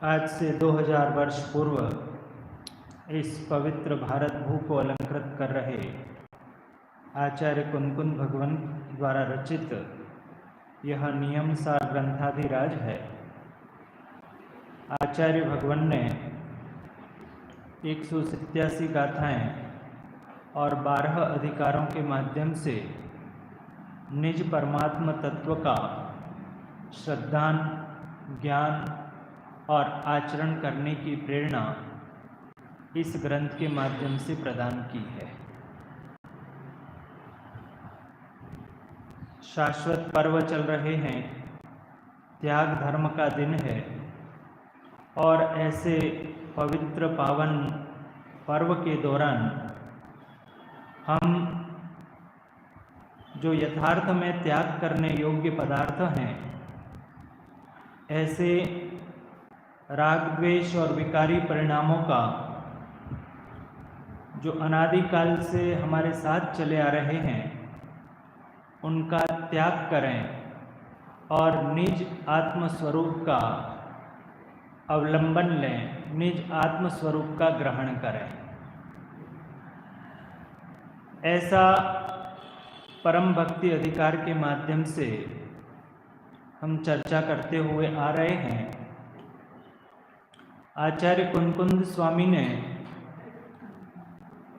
आज से 2000 वर्ष पूर्व इस पवित्र भारत भू को अलंकृत कर रहे आचार्य कुनकुंद भगवान द्वारा रचित यह नियमसार ग्रंथाधिराज है। आचार्य भगवान ने 187 गाथाएं और 12 अधिकारों के माध्यम से निज परमात्मा तत्व का श्रद्धान, ज्ञान और आचरण करने की प्रेरणा इस ग्रंथ के माध्यम से प्रदान की है। शाश्वत पर्व चल रहे हैं, त्याग धर्म का दिन है और ऐसे पवित्र पावन पर्व के दौरान हम जो यथार्थ में त्याग करने योग्य पदार्थ हैं, ऐसे राग द्वेष और विकारी परिणामों का जो अनादिकाल से हमारे साथ चले आ रहे हैं, उनका त्याग करें और निज आत्मस्वरूप का अवलंबन लें, निज आत्मस्वरूप का ग्रहण करें। ऐसा परम भक्ति अधिकार के माध्यम से हम चर्चा करते हुए आ रहे हैं। आचार्य कुनकुंद स्वामी ने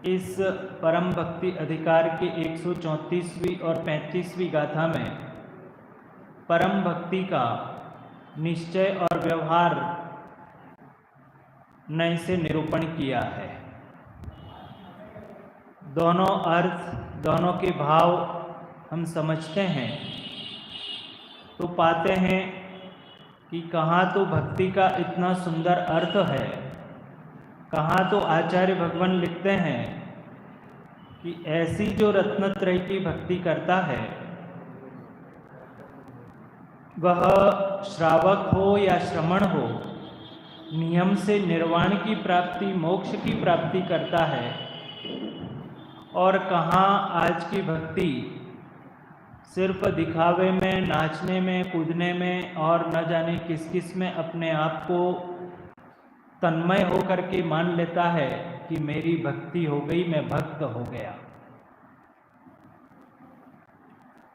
इस परम भक्ति अधिकार के 134वीं और 35वीं गाथा में परम भक्ति का निश्चय और व्यवहार नए से निरूपण किया है। दोनों अर्थ, दोनों के भाव हम समझते हैं तो पाते हैं कि कहाँ तो भक्ति का इतना सुंदर अर्थ है, कहाँ तो आचार्य भगवान लिखते हैं कि ऐसी जो रत्नत्रय की भक्ति करता है, वह श्रावक हो या श्रमण हो, नियम से निर्वाण की प्राप्ति, मोक्ष की प्राप्ति करता है। और कहाँ आज की भक्ति सिर्फ दिखावे में, नाचने में, कूदने में और न जाने किस किस में अपने आप को तन्मय होकर के मान लेता है कि मेरी भक्ति हो गई, मैं भक्त हो गया।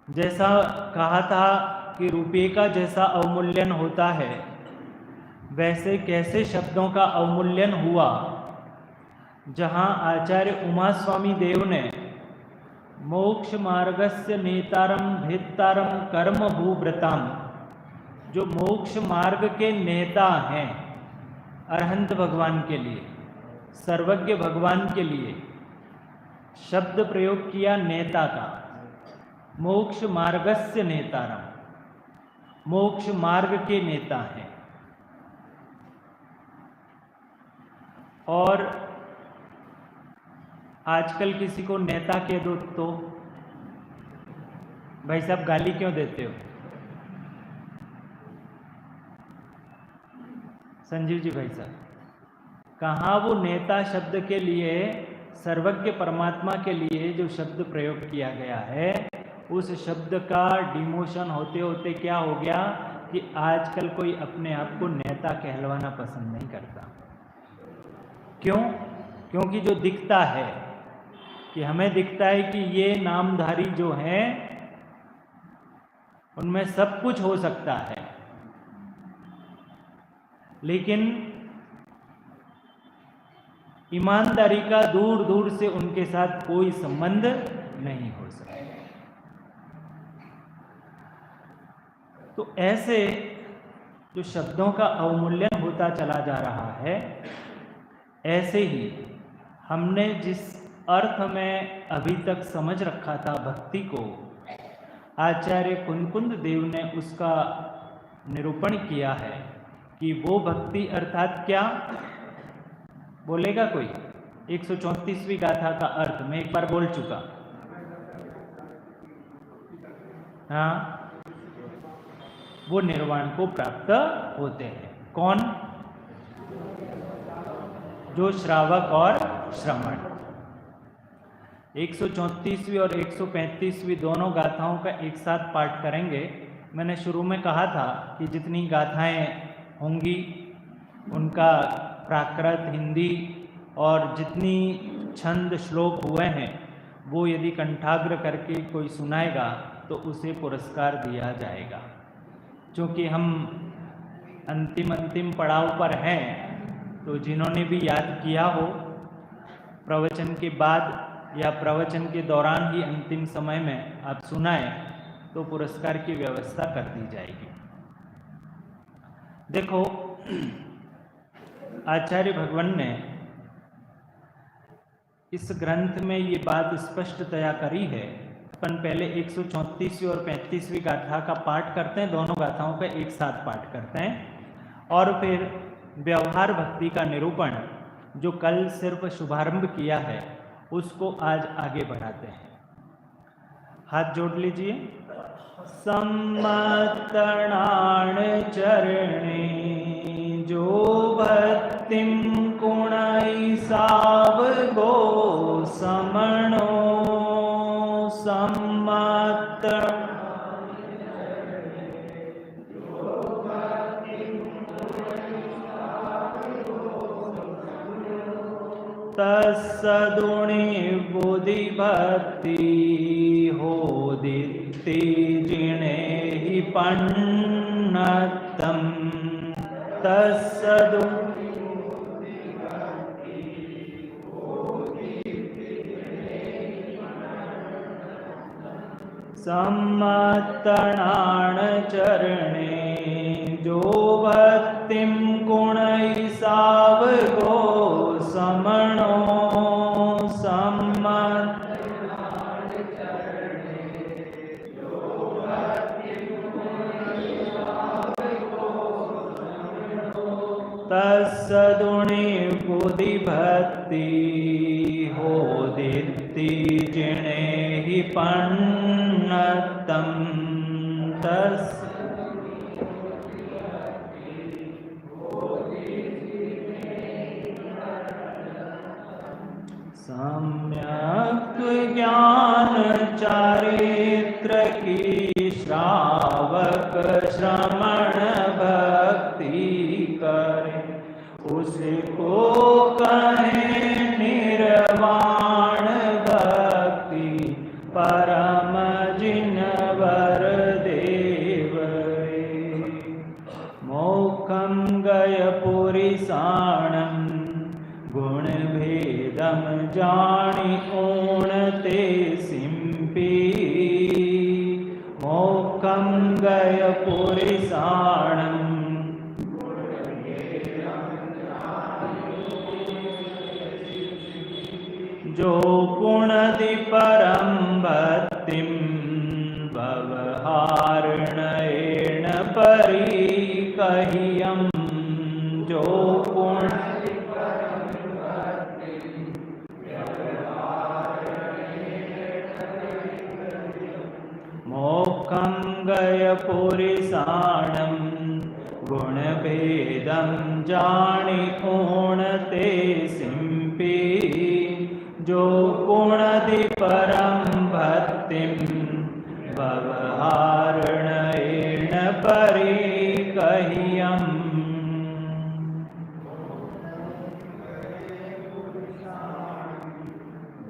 जैसा कहा था कि रुपये का जैसा अवमूल्यन होता है, वैसे कैसे शब्दों का अवमूल्यन हुआ। जहाँ आचार्य उमा स्वामी देव ने मोक्ष मार्गस्य नेतारम भेत्तारम कर्म भूव्रताम, जो मोक्ष मार्ग के नेता हैं अरहंत भगवान के लिए, सर्वज्ञ भगवान के लिए शब्द प्रयोग किया नेता का। मोक्ष मार्गस्य नेतारम, मोक्ष मार्ग के नेता हैं। और आजकल किसी को नेता कह दो तो भाई साहब गाली क्यों देते हो? संजीव जी भाई साहब, कहाँ वो नेता शब्द के लिए, सर्वज्ञ परमात्मा के लिए जो शब्द प्रयोग किया गया है, उस शब्द का डिमोशन होते होते क्या हो गया कि आजकल कोई अपने आप को नेता कहलवाना पसंद नहीं करता। क्यों? क्योंकि जो दिखता है, कि हमें दिखता है कि ये नामधारी जो हैं उनमें सब कुछ हो सकता है, लेकिन ईमानदारी का दूर दूर से उनके साथ कोई संबंध नहीं हो सकता। तो ऐसे जो शब्दों का अवमूल्यन होता चला जा रहा है, ऐसे ही हमने जिस अर्थ में अभी तक समझ रखा था भक्ति को, आचार्य कुंकुंद देव ने उसका निरूपण किया है कि वो भक्ति अर्थात क्या। बोलेगा कोई? 134वीं गाथा का अर्थ मैं एक बार बोल चुका। हाँ, वो निर्वाण को प्राप्त होते हैं। कौन? जो श्रावक और श्रमण। 134वीं और 135वीं दोनों गाथाओं का एक साथ पाठ करेंगे। मैंने शुरू में कहा था कि जितनी गाथाएं होंगी उनका प्राकृत, हिंदी और जितनी छंद श्लोक हुए हैं वो यदि कंठाग्र करके कोई सुनाएगा तो उसे पुरस्कार दिया जाएगा। क्योंकि हम अंतिम पड़ाव पर हैं, तो जिन्होंने भी याद किया हो प्रवचन के बाद या प्रवचन के दौरान ही अंतिम समय में आप सुनाएं तो पुरस्कार की व्यवस्था कर दी जाएगी। देखो, आचार्य भगवान ने इस ग्रंथ में ये बात स्पष्टतया करी है। अपन पहले 134वीं और 35वीं गाथा का पाठ करते हैं, दोनों गाथाओं का एक साथ पाठ करते हैं और फिर व्यवहार भक्ति का निरूपण जो कल सिर्फ शुभारंभ किया है उसको आज आगे बढ़ाते हैं। हाथ जोड़ लीजिए। सम्मतणाण चरणे जो भक्तिम कुणै सावगो समणो सम्मत तत्सदुणी बुद्धि भक्ति हो दित्ति जिणे ही पन्नतम तत्सदु सम्मतणाण चरणे जो भक्तिम गुणै सावगो समणो सम्मत तत्सदुणी बुद्धि भक्ति हो दित्ति जिणे हि पन्नतं तस् सम्यक ज्ञान चारित्र की श्रावक श्रमण भक्ति करे, उसको कहे निर्वाण भक्ति परम जिनवर देव रे। मोक्षं गय पुरिसाणं गुण भेदम जानी ओणते सिंपी। मोक्षं गय पुरिसाणं जो गुणदि परम भक्तिं व्यवहारणेन परि कहियं। जो गुण मोक्षं गय पुरिसाणं गुण भेदं जानी ओणते सिंपी। जो गुणदि परम भक्तिं व्यवहारणेन परि कहियं।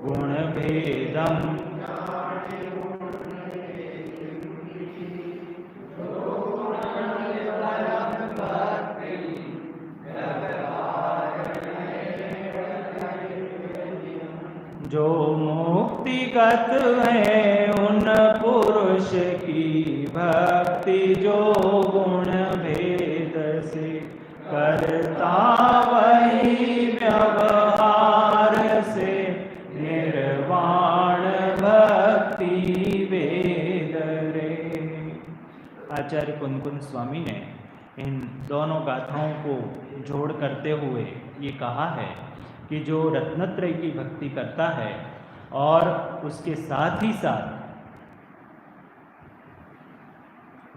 गुण भेदं जो मुक्तिगत है उन पुरुष की भक्ति, जो गुण भेद से करता वही व्यवहार से निर्वाण भक्ति वेद रे। आचार्य कुंदकुंद स्वामी ने इन दोनों गाथाओं को जोड़ करते हुए ये कहा है कि जो रत्नत्रय की भक्ति करता है और उसके साथ ही साथ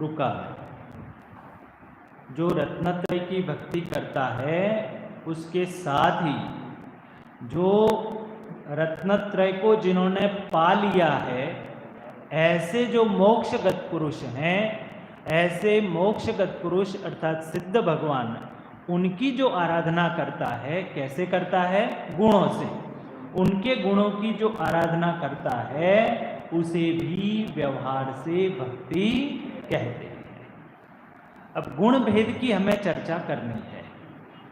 रुका जो रत्नत्रय की भक्ति करता है उसके साथ ही जो रत्नत्रय को जिन्होंने पा लिया है, ऐसे जो मोक्षगत पुरुष हैं, ऐसे मोक्षगत पुरुष अर्थात सिद्ध भगवान उनकी जो आराधना करता है, कैसे करता है? गुणों से। उनके गुणों की जो आराधना करता है उसे भी व्यवहार से भक्ति कहते हैं। अब गुण भेद की हमें चर्चा करनी है।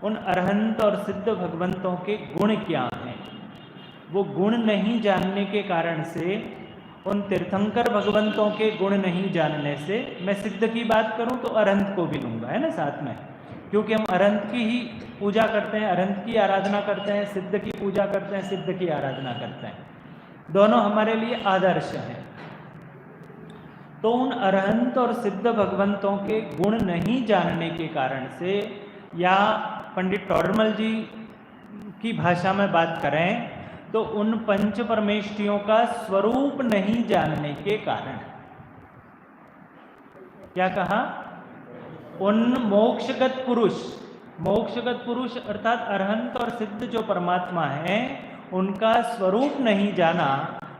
उन अरहंत और सिद्ध भगवंतों के गुण क्या हैं? वो गुण नहीं जानने के कारण से, उन तीर्थंकर भगवंतों के गुण नहीं जानने से, मैं सिद्ध की बात करूं तो अरहंत को भी लूंगा, है ना साथ में, क्योंकि हम अरहंत की ही पूजा करते हैं, अरहंत की आराधना करते हैं, सिद्ध की पूजा करते हैं, सिद्ध की आराधना करते हैं। दोनों हमारे लिए आदर्श हैं। तो उन अरहंत और सिद्ध भगवंतों के गुण नहीं जानने के कारण से, या पंडित टोडरमल जी की भाषा में बात करें तो उन पंच परमेष्ठियों का स्वरूप नहीं जानने के कारण, क्या कहा? उन मोक्षगत पुरुष अर्थात अरहंत और सिद्ध जो परमात्मा हैं उनका स्वरूप नहीं जाना,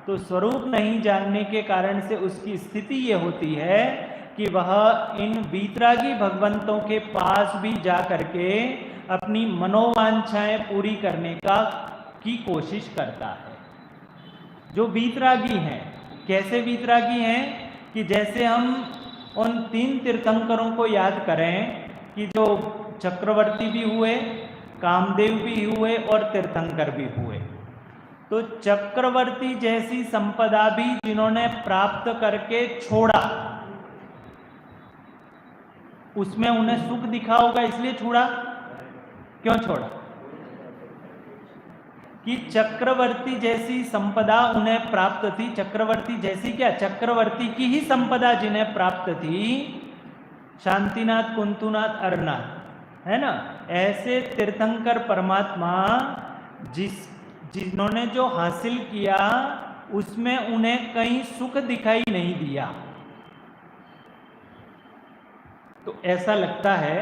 तो स्वरूप नहीं जानने के कारण से उसकी स्थिति ये होती है कि वह इन वीतरागी भगवंतों के पास भी जा करके अपनी मनोवांछाएं पूरी करने की कोशिश करता है। जो वीतरागी हैं, कैसे वीतरागी हैं कि जैसे हम उन 3 तीर्थंकरों को याद करें कि जो चक्रवर्ती भी हुए, कामदेव भी हुए और तीर्थंकर भी हुए, तो चक्रवर्ती जैसी संपदा भी जिन्होंने प्राप्त करके छोड़ा, उसमें उन्हें सुख दिखा होगा इसलिए छोड़ा। क्यों छोड़ा? कि चक्रवर्ती जैसी संपदा उन्हें प्राप्त थी। चक्रवर्ती जैसी क्या? चक्रवर्ती की ही संपदा जिन्हें प्राप्त थी, शांतिनाथ, कुंतुनाथ, अरनाथ, है ना। ऐसे तीर्थंकर परमात्मा जिन्होंने जो हासिल किया उसमें उन्हें कहीं सुख दिखाई नहीं दिया। तो ऐसा लगता है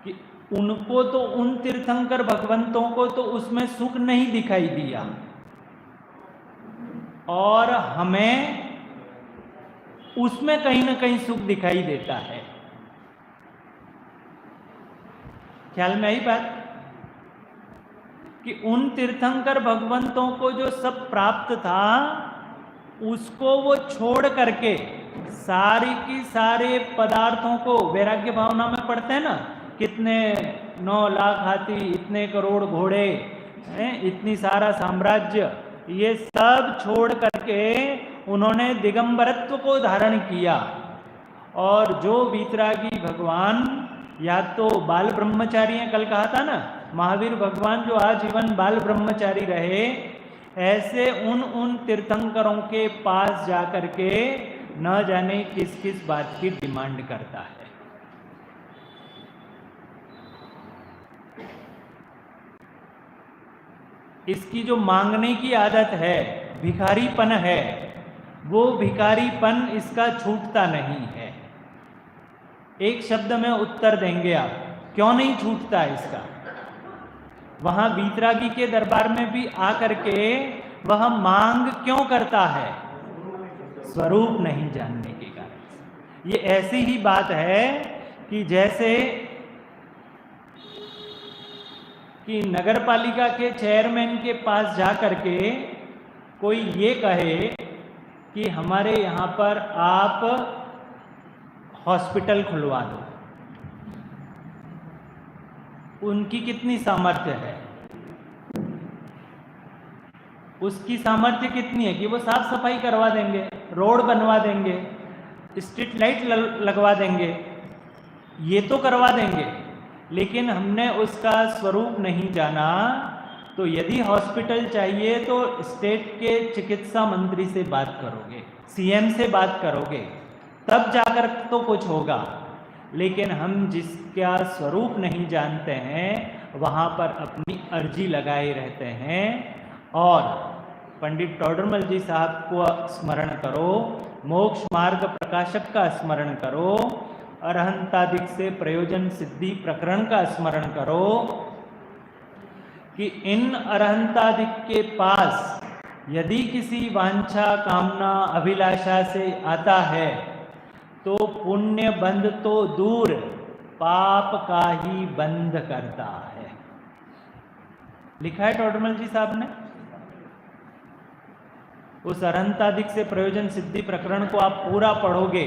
कि उनको तो, उन तीर्थंकर भगवंतों को तो उसमें सुख नहीं दिखाई दिया, और हमें उसमें कहीं ना कहीं सुख दिखाई देता है। ख्याल में आई बात कि उन तीर्थंकर भगवंतों को जो सब प्राप्त था उसको वो छोड़ करके सारी की सारे पदार्थों को, वैराग्य भावना में पढ़ते हैं ना, कितने 9 लाख हाथी, इतने करोड़ घोड़े, इतनी सारा साम्राज्य, ये सब छोड़ करके उन्होंने दिगंबरत्व को धारण किया। और जो वीतरागी भगवान या तो बाल ब्रह्मचारी हैं, कल कहा था ना, महावीर भगवान जो आजीवन बाल ब्रह्मचारी रहे, ऐसे उन तीर्थंकरों के पास जाकर के न जाने किस किस बात की डिमांड करता है। इसकी जो मांगने की आदत है, भिखारीपन है, वो भिखारीपन इसका छूटता नहीं है। एक शब्द में उत्तर देंगे आप, क्यों नहीं छूटता इसका? वहां वीतरागी के दरबार में भी आकर के वह मांग क्यों करता है? स्वरूप नहीं जानने के कारण। ये ऐसी ही बात है कि जैसे कि नगर पालिका के चेयरमैन के पास जाकर के कोई ये कहे कि हमारे यहाँ पर आप हॉस्पिटल खुलवा दो, उनकी कितनी सामर्थ्य है? उसकी सामर्थ्य कितनी है कि वो साफ सफाई करवा देंगे, रोड बनवा देंगे, स्ट्रीट लाइट लगवा देंगे, ये तो करवा देंगे। लेकिन हमने उसका स्वरूप नहीं जाना, तो यदि हॉस्पिटल चाहिए तो स्टेट के चिकित्सा मंत्री से बात करोगे, सीएम से बात करोगे, तब जाकर तो कुछ होगा। लेकिन हम जिसका स्वरूप नहीं जानते हैं वहाँ पर अपनी अर्जी लगाए रहते हैं। और पंडित टोडरमल जी साहब को स्मरण करो, मोक्ष मार्ग प्रकाशक का स्मरण करो, अरहंतादिक से प्रयोजन सिद्धि प्रकरण का स्मरण करो कि इन अरहंतादिक के पास यदि किसी वांछा, कामना, अभिलाषा से आता है तो पुण्य बंध तो दूर, पाप का ही बंध करता है। लिखा है टोडरमल जी साहब ने। उस अरहंतादिक से प्रयोजन सिद्धि प्रकरण को आप पूरा पढ़ोगे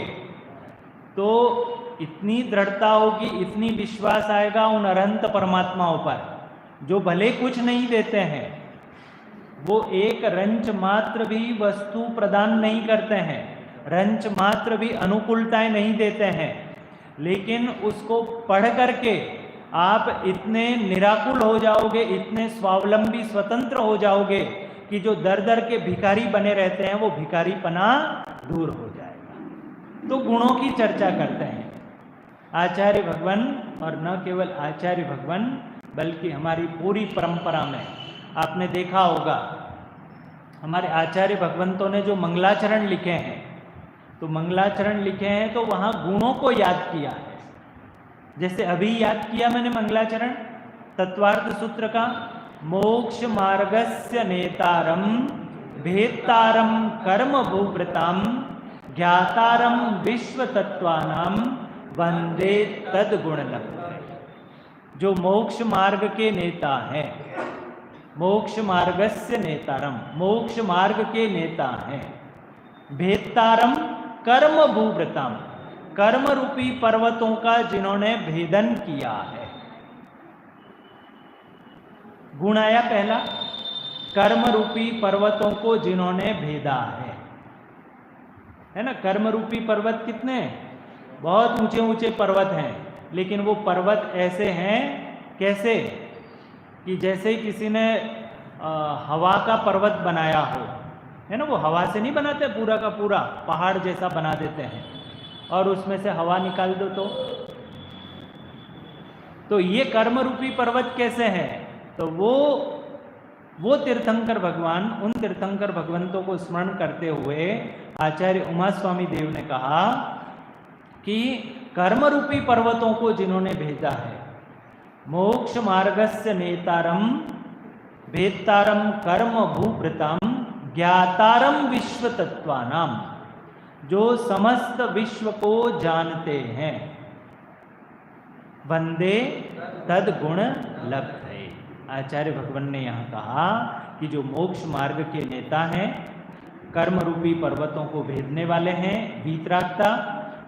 तो इतनी दृढ़ता होगी, इतनी विश्वास आएगा उन अरहंत परमात्माओं पर, जो भले कुछ नहीं देते हैं, वो एक रंच मात्र भी वस्तु प्रदान नहीं करते हैं, रंच मात्र भी अनुकूलताएं नहीं देते हैं, लेकिन उसको पढ़ करके आप इतने निराकुल हो जाओगे, इतने स्वावलंबी स्वतंत्र हो जाओगे कि जो दर दर के भिखारी बने रहते हैं वो भिखारीपना दूर हो जाएगा। तो गुणों की चर्चा करते हैं आचार्य भगवान, और न केवल आचार्य भगवान बल्कि हमारी पूरी परंपरा में आपने देखा होगा हमारे आचार्य भगवंतों ने जो मंगलाचरण लिखे हैं, तो मंगलाचरण लिखे हैं तो वहाँ गुणों को याद किया है। जैसे अभी याद किया मैंने मंगलाचरण तत्वार्थ सूत्र का, मोक्ष मार्गस्य नेतारम भेत्तारम कर्म भूभृताम ज्ञातारम विश्व तत्वानाम वंदे तद गुण लभ्य। जो मोक्ष मार्ग के नेता हैं, मोक्ष मार्गस्य नेतारम, मोक्ष मार्ग के नेता हैं, भेत्तारम कर्म भूभृताम, कर्म रूपी पर्वतों का जिन्होंने भेदन किया है। गुण आया पहला, कर्म रूपी पर्वतों को जिन्होंने भेदा है ना। कर्म रूपी पर्वत कितने? बहुत ऊंचे ऊंचे पर्वत हैं, लेकिन वो पर्वत ऐसे हैं, कैसे कि जैसे किसी ने हवा का पर्वत बनाया हो, है ना। वो हवा से नहीं बनाते, पूरा का पूरा पहाड़ जैसा बना देते हैं और उसमें से हवा निकाल दो तो ये कर्म रूपी पर्वत कैसे हैं? तो वो वो तीर्थंकर भगवान, उन तीर्थंकर भगवंतों को स्मरण करते हुए आचार्य उमा स्वामी देव ने कहा कि कर्म रूपी पर्वतों को जिन्होंने भेजा है, मोक्ष मार्गस्य नेतारम भेत्तारम कर्म भूभृतम ज्ञातारम विश्व तत्वानाम, जो समस्त विश्व को जानते हैं, वंदे तद गुण लब्धये। आचार्य भगवान ने यहाँ कहा कि जो मोक्ष मार्ग के नेता हैं, कर्म रूपी पर्वतों को भेदने वाले हैं, वीतरागता,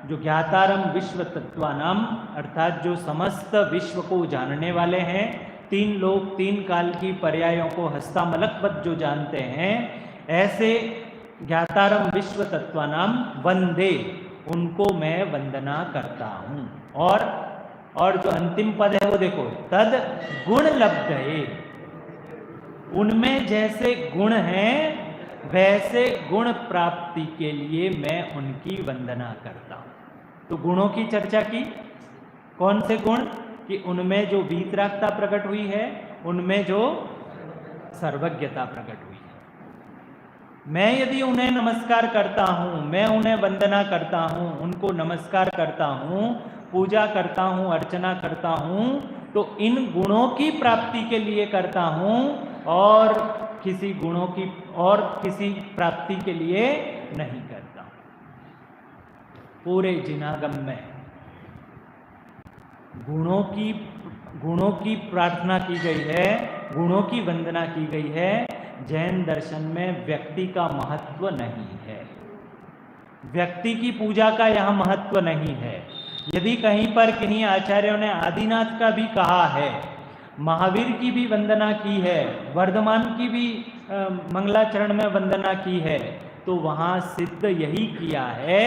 जो ज्ञातारम विश्व तत्वानाम अर्थात जो समस्त विश्व को जानने वाले हैं, तीन लोक तीन काल की पर्यायों को हस्तामलकवत जो जानते हैं, ऐसे ज्ञातारम विश्व तत्वानाम वंदे, उनको मैं वंदना करता हूँ। और जो अंतिम पद है वो देखो, तद गुण लब्धये, उनमें जैसे गुण हैं वैसे गुण प्राप्ति के लिए मैं उनकी वंदना करता हूँ। तो गुणों की चर्चा की, कौन से गुण? कि उनमें जो वीतरागता प्रकट हुई है, उनमें जो सर्वज्ञता प्रकट हुई है। मैं यदि उन्हें नमस्कार करता हूँ, मैं उन्हें वंदना करता हूँ, उनको नमस्कार करता हूँ, पूजा करता हूँ, अर्चना करता हूँ, तो इन गुणों की प्राप्ति के लिए करता हूँ और किसी गुणों की और किसी प्राप्ति के लिए नहीं करता। पूरे जिनागम में गुणों की प्रार्थना की गई है, गुणों की वंदना की गई है। जैन दर्शन में व्यक्ति का महत्व नहीं है, व्यक्ति की पूजा का यहाँ महत्व नहीं है। यदि कहीं पर किन्हीं आचार्यों ने आदिनाथ का भी कहा है, महावीर की भी वंदना की है, वर्धमान की भी मंगलाचरण में वंदना की है, तो वहाँ सिद्ध यही किया है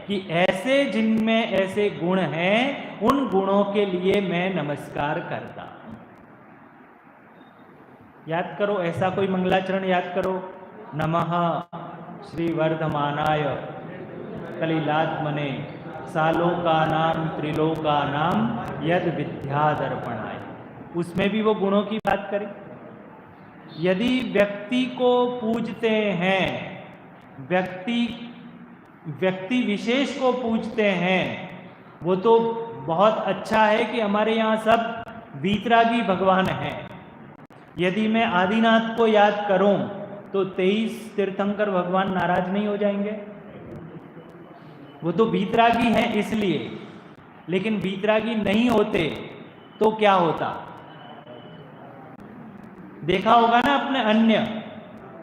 कि ऐसे जिनमें ऐसे गुण हैं, उन गुणों के लिए मैं नमस्कार करता हूँ। याद करो, ऐसा कोई मंगलाचरण याद करो। नमः श्री वर्धमानाय कलिलात्मने सालोकानाम त्रिलोकानाम यद विद्यादर्पणाय, उसमें भी वो गुणों की बात करें। यदि व्यक्ति को पूजते हैं, व्यक्ति विशेष को पूजते हैं, वो तो बहुत अच्छा है कि हमारे यहाँ सब वीतरागी भगवान हैं। यदि मैं आदिनाथ को याद करूं तो 23 तीर्थंकर भगवान नाराज नहीं हो जाएंगे? वो तो वीतरागी हैं इसलिए, लेकिन वीतरागी नहीं होते तो क्या होता? देखा होगा ना अपने अन्य,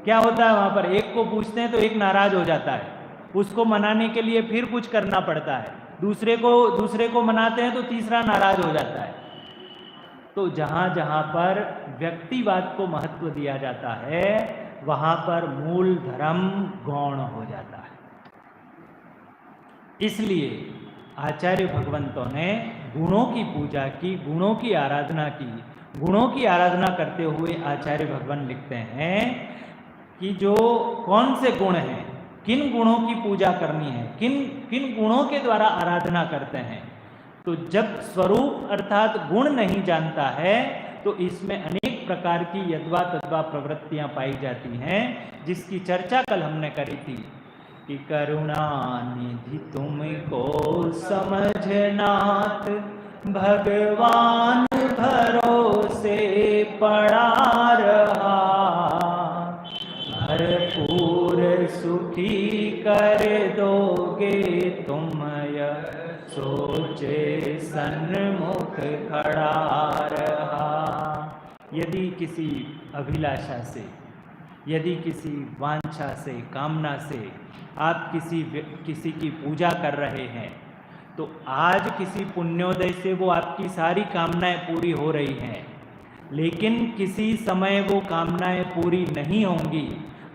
क्या होता है वहां पर? एक को पूछते हैं तो एक नाराज हो जाता है, उसको मनाने के लिए फिर कुछ करना पड़ता है, दूसरे को मनाते हैं तो तीसरा नाराज हो जाता है। तो जहां जहां पर व्यक्तिवाद को महत्व दिया जाता है, वहां पर मूल धर्म गौण हो जाता है। इसलिए आचार्य भगवंतों ने गुणों की पूजा की, गुणों की आराधना की। गुणों की आराधना करते हुए आचार्य भगवान लिखते हैं कि जो कौन से गुण हैं, किन गुणों की पूजा करनी है, किन गुणों के द्वारा आराधना करते हैं। तो जब स्वरूप अर्थात गुण नहीं जानता है तो इसमें अनेक प्रकार की यद्वा तद्वा प्रवृत्तियां पाई जाती हैं, जिसकी चर्चा कल हमने करी थी कि करुणा निधि तुमको समझनाथ, भगवान भरोसे पड़ा रहा, भरपूर सुखी कर दोगे तुम, सोचे सन्मुख खड़ा रहा। यदि किसी अभिलाषा से, यदि किसी वांछा से, कामना से आप किसी की पूजा कर रहे हैं, तो आज किसी पुण्योदय से वो आपकी सारी कामनाएं पूरी हो रही हैं, लेकिन किसी समय वो कामनाएं पूरी नहीं होंगी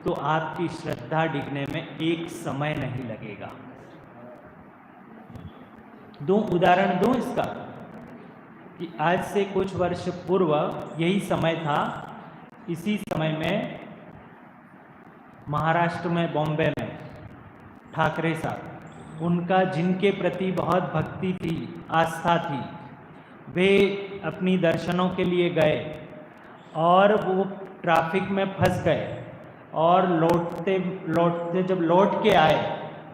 तो आपकी श्रद्धा डिगने में एक समय नहीं लगेगा। दो उदाहरण दूं इसका कि आज से कुछ वर्ष पूर्व यही समय था, इसी समय में महाराष्ट्र में, बॉम्बे में ठाकरे साहब, उनका जिनके प्रति बहुत भक्ति थी, आस्था थी, वे अपनी दर्शनों के लिए गए और वो ट्रैफिक में फंस गए और लौटते लौटते जब लौट के आए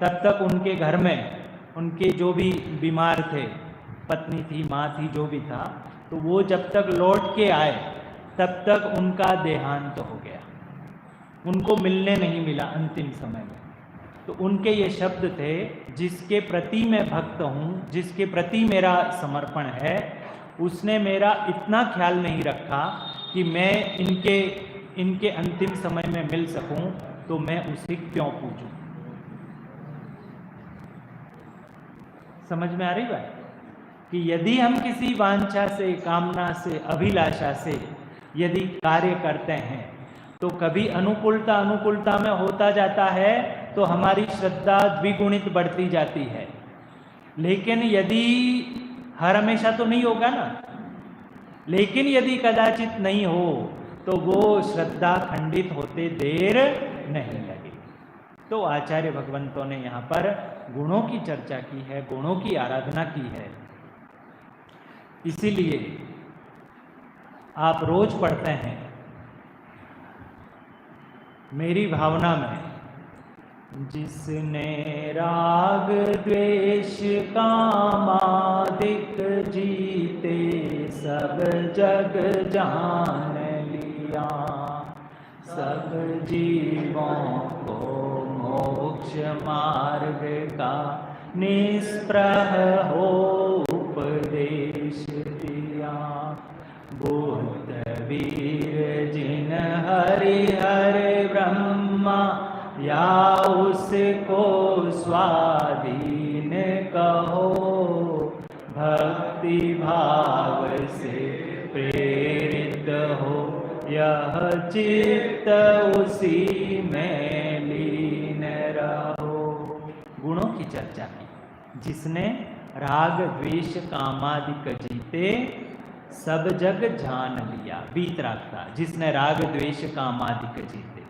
तब तक उनके घर में उनके जो भी बीमार थे, पत्नी थी, माँ थी, जो भी था, तो वो जब तक लौट के आए तब तक उनका देहांत हो गया, उनको मिलने नहीं मिला अंतिम समय में। तो उनके ये शब्द थे, जिसके प्रति मैं भक्त हूँ, जिसके प्रति मेरा समर्पण है, उसने मेरा इतना ख्याल नहीं रखा कि मैं इनके अंतिम समय में मिल सकूं, तो मैं उसे क्यों पूजूं। समझ में आ रही बात? कि यदि हम किसी वांछा से, कामना से, अभिलाषा से यदि कार्य करते हैं तो कभी अनुकूलता में होता जाता है तो हमारी श्रद्धा द्विगुणित बढ़ती जाती है। लेकिन यदि हर हमेशा तो नहीं होगा ना, लेकिन यदि कदाचित नहीं हो तो वो श्रद्धा खंडित होते देर नहीं लगेगी। तो आचार्य भगवंतों ने यहाँ पर गुणों की चर्चा की है, गुणों की आराधना की है। इसीलिए आप रोज पढ़ते हैं, मेरी भावना में, जिसने राग द्वेष कामादिक जीते सब जग जान लिया, सब जीवों को मोक्ष मार्ग का निष्प्रह हो उपदेश दिया। बुद्ध वीर जिन हरिहर ब्रह्मा या उसको स्वाधीन कहो, भक्ति भाव से प्रेरित हो यह चित्त उसी में लीन रहो। गुणों की चर्चा की, जिसने राग द्वेष कामादिक जीते सब जग जान लिया। वीतरागता, जिसने राग द्वेष कामादिक जीते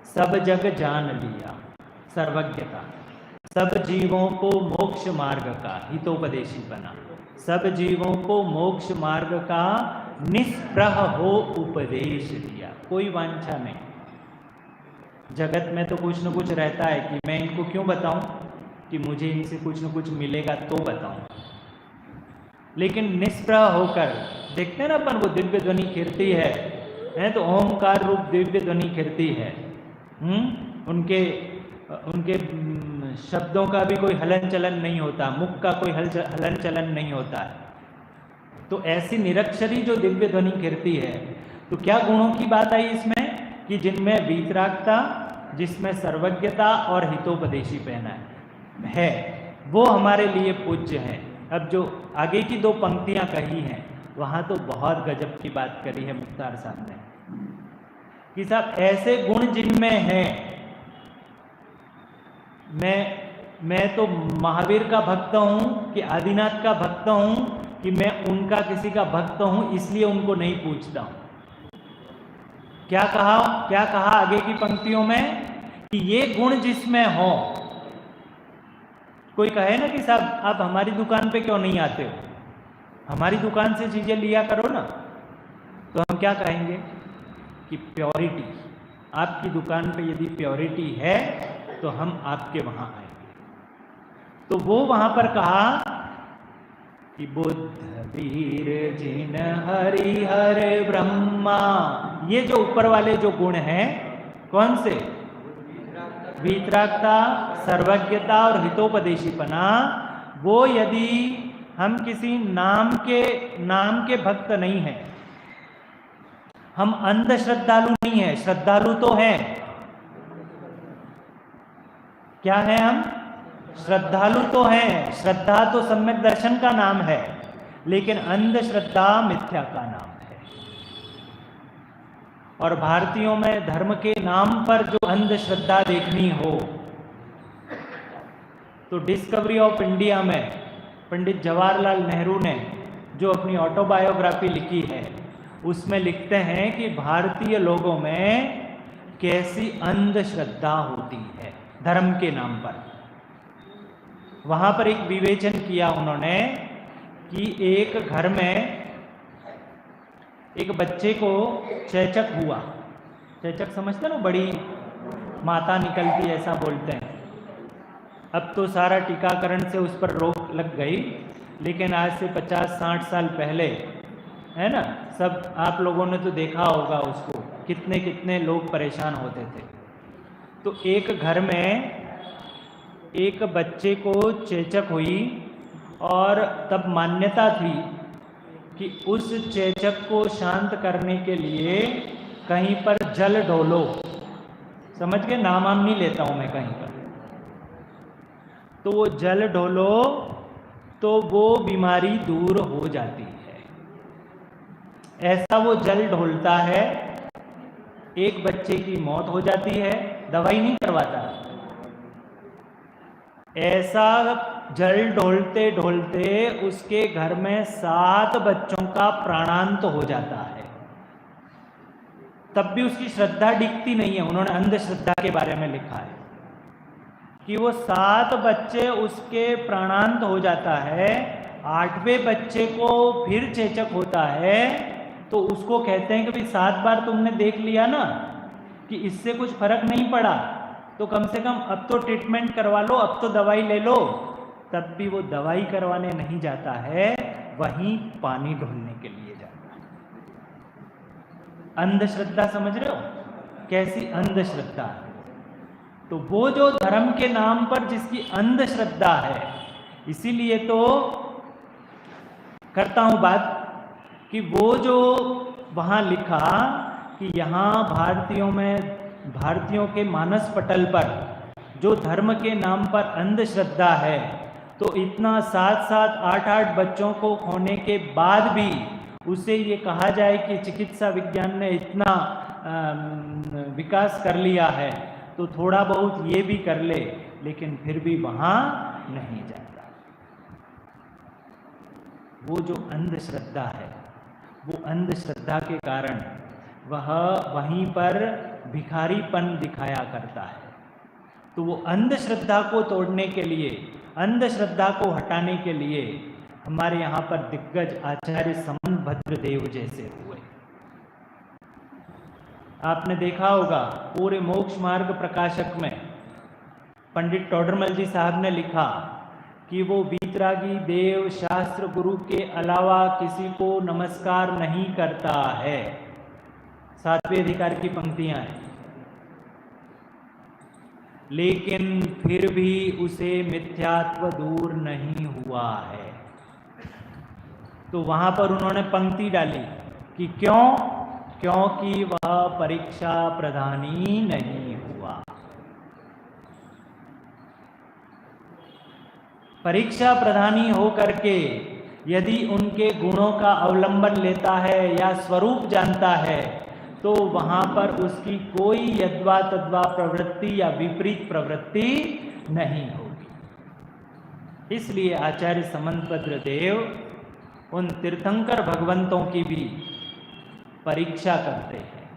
सब जग जान लिया। सर्वज्ञता, सब जीवों को मोक्ष मार्ग का हितोपदेशी बना, सब जीवों को मोक्ष मार्ग का निष्प्रह हो उपदेश दिया। कोई वांछा नहीं। जगत में तो कुछ न कुछ रहता है कि मैं इनको क्यों बताऊं, कि मुझे इनसे कुछ न कुछ मिलेगा तो बताऊं। लेकिन निष्प्रह होकर देखते हैं ना अपन, वो दिव्य ध्वनि कीर्ति है तो ओमकार रूप दिव्य ध्वनि कीर्ति है। उनके शब्दों का भी कोई हलन चलन नहीं होता, मुख का कोई हलन चलन नहीं होता है। तो ऐसी निरक्षरी जो दिव्य ध्वनि कीर्ति है, तो क्या गुणों की बात आई इसमें, कि जिनमें वीतरागता, जिसमें सर्वज्ञता और हितोपदेशी पहना है, वो हमारे लिए पूज्य हैं। अब जो आगे की दो पंक्तियां कही हैं, वहां तो बहुत गजब की बात करी है मुख्तार साहब ने, कि साहब ऐसे गुण जिनमें हैं, मैं तो महावीर का भक्त हूं कि आदिनाथ का भक्त हूं कि मैं उनका किसी का भक्त हूं, इसलिए उनको नहीं पूछता हूं। क्या कहा आगे की पंक्तियों में, कि ये गुण जिसमें हो। कोई कहे ना कि साहब आप हमारी दुकान पे क्यों नहीं आते हो, हमारी दुकान से चीजें लिया करो ना, तो हम क्या कहेंगे कि प्योरिटी, आपकी दुकान पे यदि प्योरिटी है तो हम आपके वहां आएंगे। तो वो वहां पर कहा कि बुद्ध वीर जिन हरिहर ब्रह्मा, ये जो ऊपर वाले जो गुण हैं, कौन से, वीतरागता, सर्वज्ञता और हितोपदेशीपना, वो यदि हम किसी नाम के भक्त नहीं हैं, हम अंध श्रद्धालु नहीं है, श्रद्धालु तो हैं। क्या है हम? श्रद्धालु तो हैं। श्रद्धा तो सम्यक दर्शन का नाम है, लेकिन अंधश्रद्धा मिथ्या का नाम है। और भारतीयों में धर्म के नाम पर जो अंधश्रद्धा देखनी हो, तो डिस्कवरी ऑफ इंडिया में पंडित जवाहरलाल नेहरू ने जो अपनी ऑटोबायोग्राफी लिखी है, उसमें लिखते हैं कि भारतीय लोगों में कैसी अंधश्रद्धा होती है धर्म के नाम पर। वहां पर एक विवेचन किया उन्होंने कि एक घर में एक बच्चे को चेचक हुआ, चेचक समझते ना, बड़ी माता निकलती ऐसा बोलते हैं। अब तो सारा टीकाकरण से उस पर रोक लग गई, लेकिन आज से 50-60 साल पहले, है ना, सब आप लोगों ने तो देखा होगा उसको, कितने कितने लोग परेशान होते थे। तो एक घर में एक बच्चे को चेचक हुई और तब मान्यता थी कि उस चेचक को शांत करने के लिए कहीं पर जल डोलो। समझ के नाम नहीं लेता हूं मैं कहीं पर। तो वो जल डोलो तो वो बीमारी दूर हो जाती है। ऐसा वो जल ढोलता है, एक बच्चे की मौत हो जाती है, दवाई नहीं करवाता। ऐसा जल ढोलते ढोलते उसके घर में 7 बच्चों का प्राणांत हो जाता है। तब भी उसकी श्रद्धा डिगती नहीं है। उन्होंने अंधश्रद्धा के बारे में लिखा है कि वो 7 बच्चे उसके प्राणांत हो जाता है, 8वें बच्चे को फिर चेचक होता है, तो उसको कहते हैं कि भाई 7 बार तुमने देख लिया ना कि इससे कुछ फर्क नहीं पड़ा, तो कम से कम अब तो ट्रीटमेंट करवा लो, अब तो दवाई ले लो। तब भी वो दवाई करवाने नहीं जाता है, वहीं पानी ढोलने के लिए जाता है। अंधश्रद्धा समझ रहे हो कैसी अंधश्रद्धा है? तो वो जो धर्म के नाम पर जिसकी अंधश्रद्धा है, इसीलिए तो करता हूं बात कि वो जो वहां लिखा कि यहाँ भारतीयों के मानस पटल पर जो धर्म के नाम पर अंधश्रद्धा है, तो इतना 7-7, 8-8 बच्चों को खोने के बाद भी उसे ये कहा जाए कि चिकित्सा विज्ञान ने इतना विकास कर लिया है, तो थोड़ा बहुत ये भी कर ले, लेकिन फिर भी वहां नहीं जाता। वो जो अंधश्रद्धा है, वो अंधश्रद्धा के कारण वह वहीं पर भिखारीपन दिखाया करता है। तो वो अंधश्रद्धा को तोड़ने के लिए, अंधश्रद्धा को हटाने के लिए हमारे यहाँ पर दिग्गज आचार्य समंतभद्र देव जैसे हुए। आपने देखा होगा पूरे मोक्ष मार्ग प्रकाशक में पंडित टोडरमल जी साहब ने लिखा कि वो वीतरागी देव शास्त्र गुरु के अलावा किसी को नमस्कार नहीं करता है। 7वें अधिकार की पंक्तियां हैं। लेकिन फिर भी उसे मिथ्यात्व दूर नहीं हुआ है। तो वहां पर उन्होंने पंक्ति डाली कि क्यों? क्योंकि वह परीक्षा प्रधानी नहीं हुआ। परीक्षा प्रधानी हो करके यदि उनके गुणों का अवलंबन लेता है या स्वरूप जानता है, तो वहां पर उसकी कोई यद्वा तद्वा प्रवृत्ति या विपरीत प्रवृत्ति नहीं होगी। इसलिए आचार्य समंतभद्र देव उन तीर्थंकर भगवंतों की भी परीक्षा करते हैं।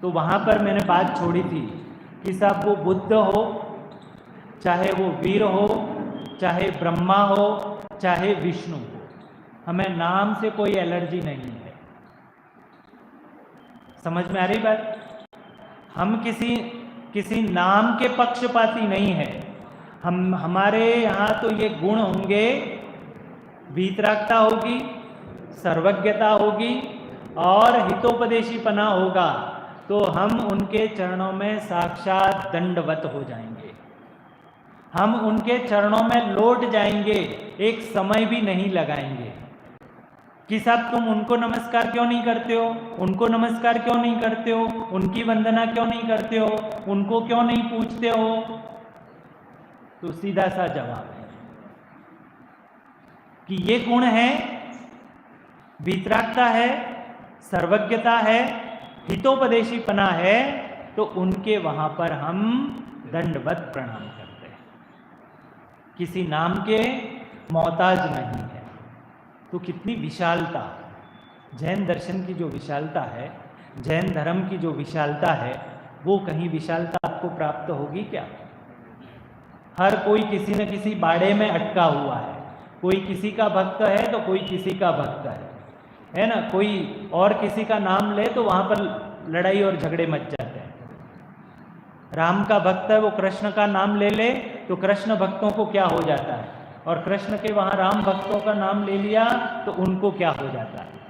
तो वहां पर मैंने बात छोड़ी थी कि साहब वो बुद्ध हो, चाहे वो वीर हो, चाहे ब्रह्मा हो, चाहे विष्णु हो, हमें नाम से कोई एलर्जी नहीं है। समझ में आ रही बात? हम किसी नाम के पक्षपाती नहीं है। हमारे यहाँ तो ये गुण होंगे, वीतरागता होगी, सर्वज्ञता होगी और हितोपदेशीपना होगा, तो हम उनके चरणों में साक्षात दंडवत हो जाएंगे। हम उनके चरणों में लौट जाएंगे, एक समय भी नहीं लगाएंगे कि साहब तुम उनको नमस्कार क्यों नहीं करते हो, उनको नमस्कार क्यों नहीं करते हो, उनकी वंदना क्यों नहीं करते हो, उनको क्यों नहीं पूछते हो। तो सीधा सा जवाब है कि ये गुण है, वीतरागता है, सर्वज्ञता है, हितोपदेशीपना है, तो उनके वहां पर हम दंडवत प्रणाम करते हैं, किसी नाम के मोहताज नहीं है। तो कितनी विशालता, जैन दर्शन की जो विशालता है, जैन धर्म की जो विशालता है, वो कहीं विशालता आपको प्राप्त होगी क्या? हर कोई किसी न किसी बाड़े में अटका हुआ है। कोई किसी का भक्त है तो कोई किसी का भक्त है ना। कोई और किसी का नाम ले तो वहां पर लड़ाई और झगड़े मच जाते हैं। राम का भक्त है, वो कृष्ण का नाम ले ले तो कृष्ण भक्तों को क्या हो जाता है, और कृष्ण के वहाँ राम भक्तों का नाम ले लिया तो उनको क्या हो जाता है।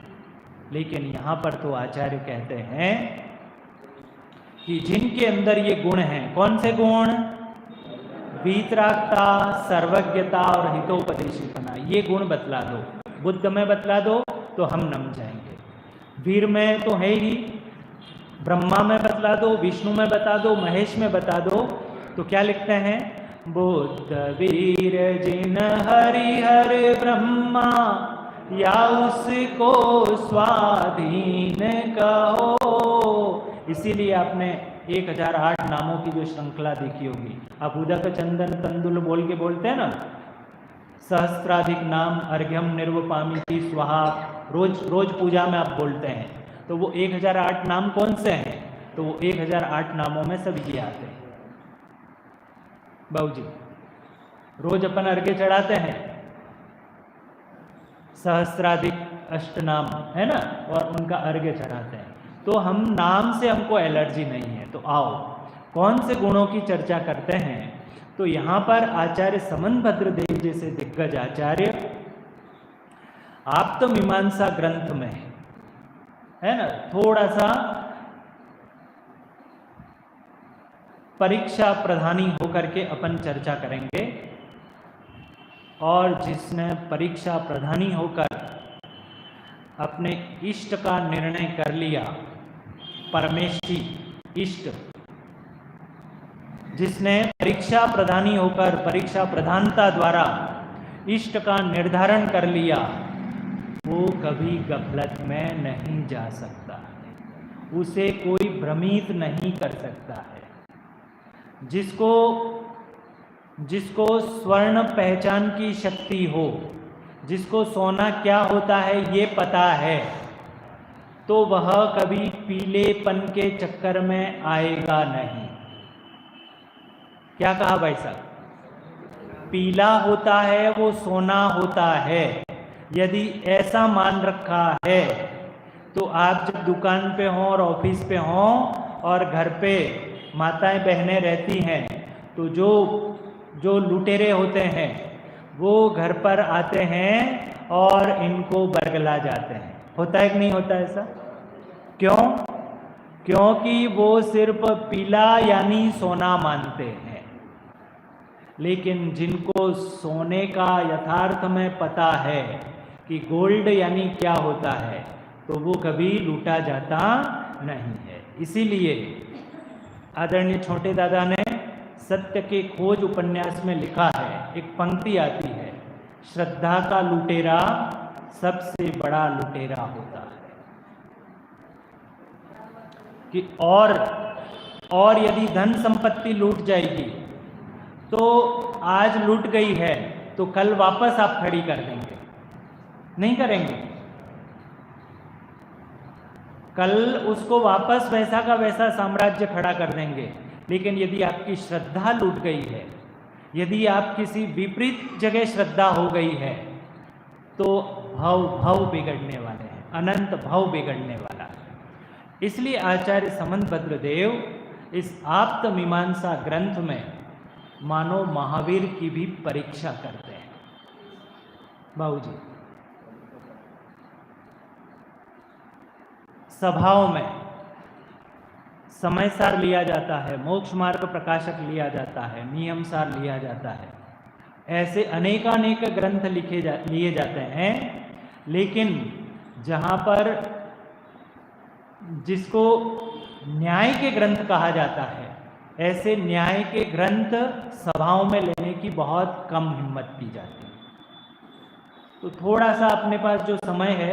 लेकिन यहाँ पर तो आचार्य कहते हैं कि जिनके अंदर ये गुण हैं, कौन से गुण? वीतरागता, सर्वज्ञता और हितोपदेशीपना, ये गुण बतला दो, बुद्ध में बतला दो तो हम नम जाएंगे। वीर में तो है ही, ब्रह्मा में बतला दो, विष्णु में बता दो, महेश में बता दो, तो क्या लिखते हैं? बुद्ध वीर जिन हरिहर ब्रह्मा, या उसको स्वाधीन कहो। इसीलिए आपने 1008 नामों की जो श्रृंखला देखी होगी, आप उदक चंदन तंदुल बोल के बोलते हैं ना, सहस्त्राधिक नाम अर्घ्यम निर्वपामी स्वाहा, रोज पूजा में आप बोलते हैं, तो वो 1008 नाम कौन से हैं? तो वो 1008 नामों में सब ये आते हैं। बाबूजी रोज अपन अर्घ्य चढ़ाते हैं, सहस्त्राधिक अष्टनाम है ना, और उनका अर्घ्य चढ़ाते हैं। तो हम नाम से हमको एलर्जी नहीं है। तो आओ कौन से गुणों की चर्चा करते हैं। तो यहाँ पर आचार्य समनभद्र देव जैसे दिग्गज आचार्य आप्तमीमांसा ग्रंथ में है ना, थोड़ा सा परीक्षा प्रधानी होकर के अपन चर्चा करेंगे। और जिसने परीक्षा प्रधानी होकर अपने इष्ट का निर्णय कर लिया, परमेष्ठी इष्ट, जिसने परीक्षा प्रधानी होकर परीक्षा प्रधानता द्वारा इष्ट का निर्धारण कर लिया, वो कभी गफलत में नहीं जा सकता है, उसे कोई भ्रमित नहीं कर सकता है। जिसको स्वर्ण पहचान की शक्ति हो, जिसको सोना क्या होता है ये पता है, तो वह कभी पीलेपन के चक्कर में आएगा नहीं। क्या कहा भाई साहब? पीला होता है वो सोना होता है। यदि ऐसा मान रखा है तो आप जब दुकान पे हों और ऑफिस पे हों और घर पे माताएं बहनें रहती हैं, तो जो लुटेरे होते हैं वो घर पर आते हैं और इनको बरगला जाते हैं। होता है कि नहीं होता ऐसा? क्यों? क्योंकि वो सिर्फ पीला यानी सोना मानते हैं। लेकिन जिनको सोने का यथार्थ में पता है कि गोल्ड यानी क्या होता है, तो वो कभी लूटा जाता नहीं है। इसीलिए आदरणीय छोटे दादा ने सत्य के खोज उपन्यास में लिखा है, एक पंक्ति आती है, श्रद्धा का लुटेरा सबसे बड़ा लुटेरा होता है। कि और यदि धन संपत्ति लूट जाएगी तो आज लूट गई है तो कल वापस आप खड़ी कर देंगे? नहीं करेंगे। कल उसको वापस वैसा का वैसा साम्राज्य खड़ा कर देंगे। लेकिन यदि आपकी श्रद्धा लूट गई है, यदि आप किसी विपरीत जगह श्रद्धा हो गई है, तो भाव बिगड़ने वाले हैं, अनंत भाव बिगड़ने वाला है। इसलिए आचार्य समनभद्र देव इस आप्त मीमांसा ग्रंथ में मानो महावीर की भी परीक्षा करते हैं। बाबूजी सभाओं में समय सार लिया जाता है, मोक्ष मार्ग प्रकाशक लिया जाता है, नियम सार लिया जाता है, ऐसे अनेकानेक ग्रंथ लिए जाते हैं। लेकिन जहाँ पर जिसको न्याय के ग्रंथ कहा जाता है, ऐसे न्याय के ग्रंथ सभाओं में लेने की बहुत कम हिम्मत की जाती है। तो थोड़ा सा अपने पास जो समय है,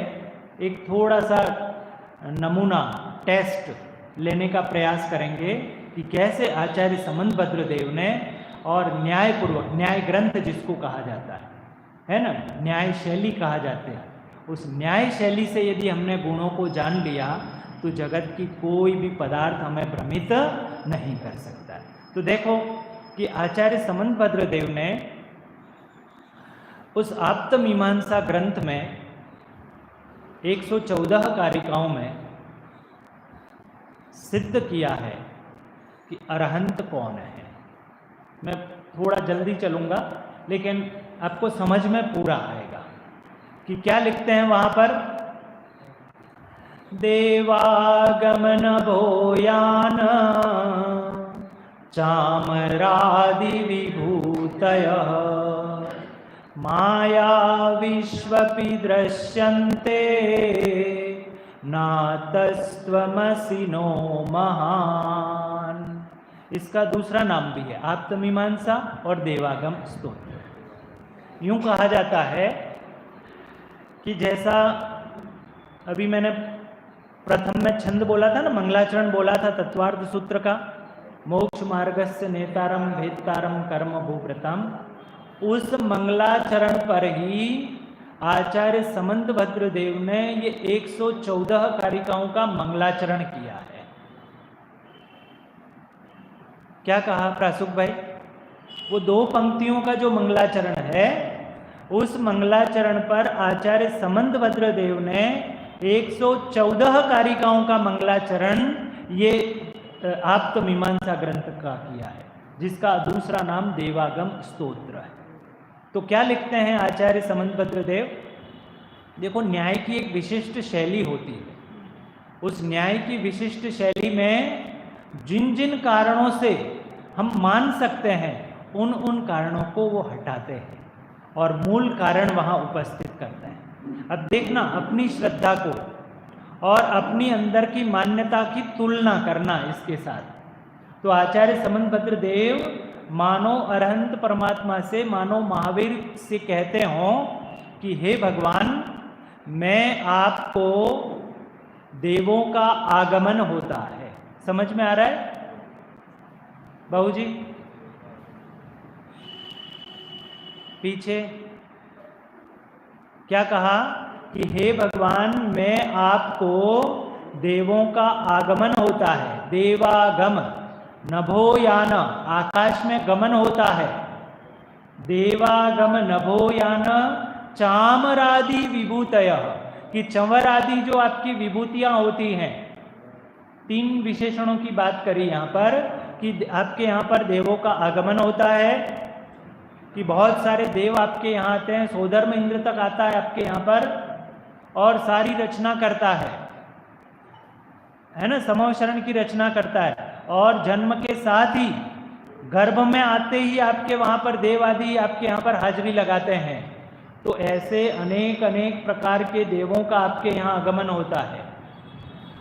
एक थोड़ा सा नमूना टेस्ट लेने का प्रयास करेंगे कि कैसे आचार्य समनभद्र देव ने और न्यायपूर्वक, न्याय ग्रंथ जिसको कहा जाता है ना, न्याय शैली कहा जाते हैं, उस न्याय शैली से यदि हमने गुणों को जान लिया तो जगत की कोई भी पदार्थ हमें भ्रमित नहीं कर सकता है। तो देखो कि आचार्य समनभद्र देव ने उस आप्त मीमांसा ग्रंथ में 114 कारिकाओं में सिद्ध किया है कि अरहंत कौन है। मैं थोड़ा जल्दी चलूँगा लेकिन आपको समझ में पूरा आएगा कि क्या लिखते हैं वहाँ पर। देवागमन भोयान चामरादि विभूतयः माया विश्वपि दृश्यन्ते नातस्त्वमसि नो महान। इसका दूसरा नाम भी है आप्तमीमांसा और देवागम स्तोत्र। यूं कहा जाता है कि जैसा अभी मैंने प्रथम में छंद बोला था ना, मंगलाचरण बोला था तत्वार्थ सूत्र का, मोक्ष मार्गस्य नेतारम भेदतारम कर्म भूव्रतम, उस मंगलाचरण पर ही आचार्य समंतभद्र देव ने ये 114 कारिकाओं का मंगलाचरण किया है। क्या कहा प्रासुक भाई? वो 2 पंक्तियों का जो मंगलाचरण है, उस मंगलाचरण पर आचार्य समंतभद्र देव ने 114 कारिकाओं का मंगलाचरण ये आप्तमीमांसा ग्रंथ का किया है, जिसका दूसरा नाम देवागम स्तोत्र है। तो क्या लिखते हैं आचार्य समंतभद्र देव? देखो, न्याय की एक विशिष्ट शैली होती है। उस न्याय की विशिष्ट शैली में जिन जिन कारणों से हम मान सकते हैं उन उन कारणों को वो हटाते हैं और मूल कारण वहाँ उपस्थित करते हैं। अब देखना, अपनी श्रद्धा को और अपनी अंदर की मान्यता की तुलना करना इसके साथ। तो आचार्य समंतभद्र देव मानो अरहंत परमात्मा से, मानो महावीर से कहते हों कि हे भगवान, मैं आपको देवों का आगमन होता है। समझ में आ रहा है बाबू जी? पीछे क्या कहा कि हे भगवान, मैं आपको देवों का आगमन होता है। देवागम, नभोयान, आकाश में गमन होता है। देवागम नभोयान चामरादि विभूतयः, कि चंवर आदि जो आपकी विभूतियां होती हैं, 3 विशेषणों की बात करी यहाँ पर कि आपके यहाँ पर देवों का आगमन होता है, कि बहुत सारे देव आपके यहाँ आते हैं, सोधर्म इंद्र तक आता है आपके यहाँ पर और सारी रचना करता है ना, समवशरण की रचना करता है। और जन्म के साथ ही गर्भ में आते ही आपके वहाँ पर देव आदि आपके यहाँ पर हाजिरी लगाते हैं। तो ऐसे अनेक अनेक प्रकार के देवों का आपके यहाँ आगमन होता है।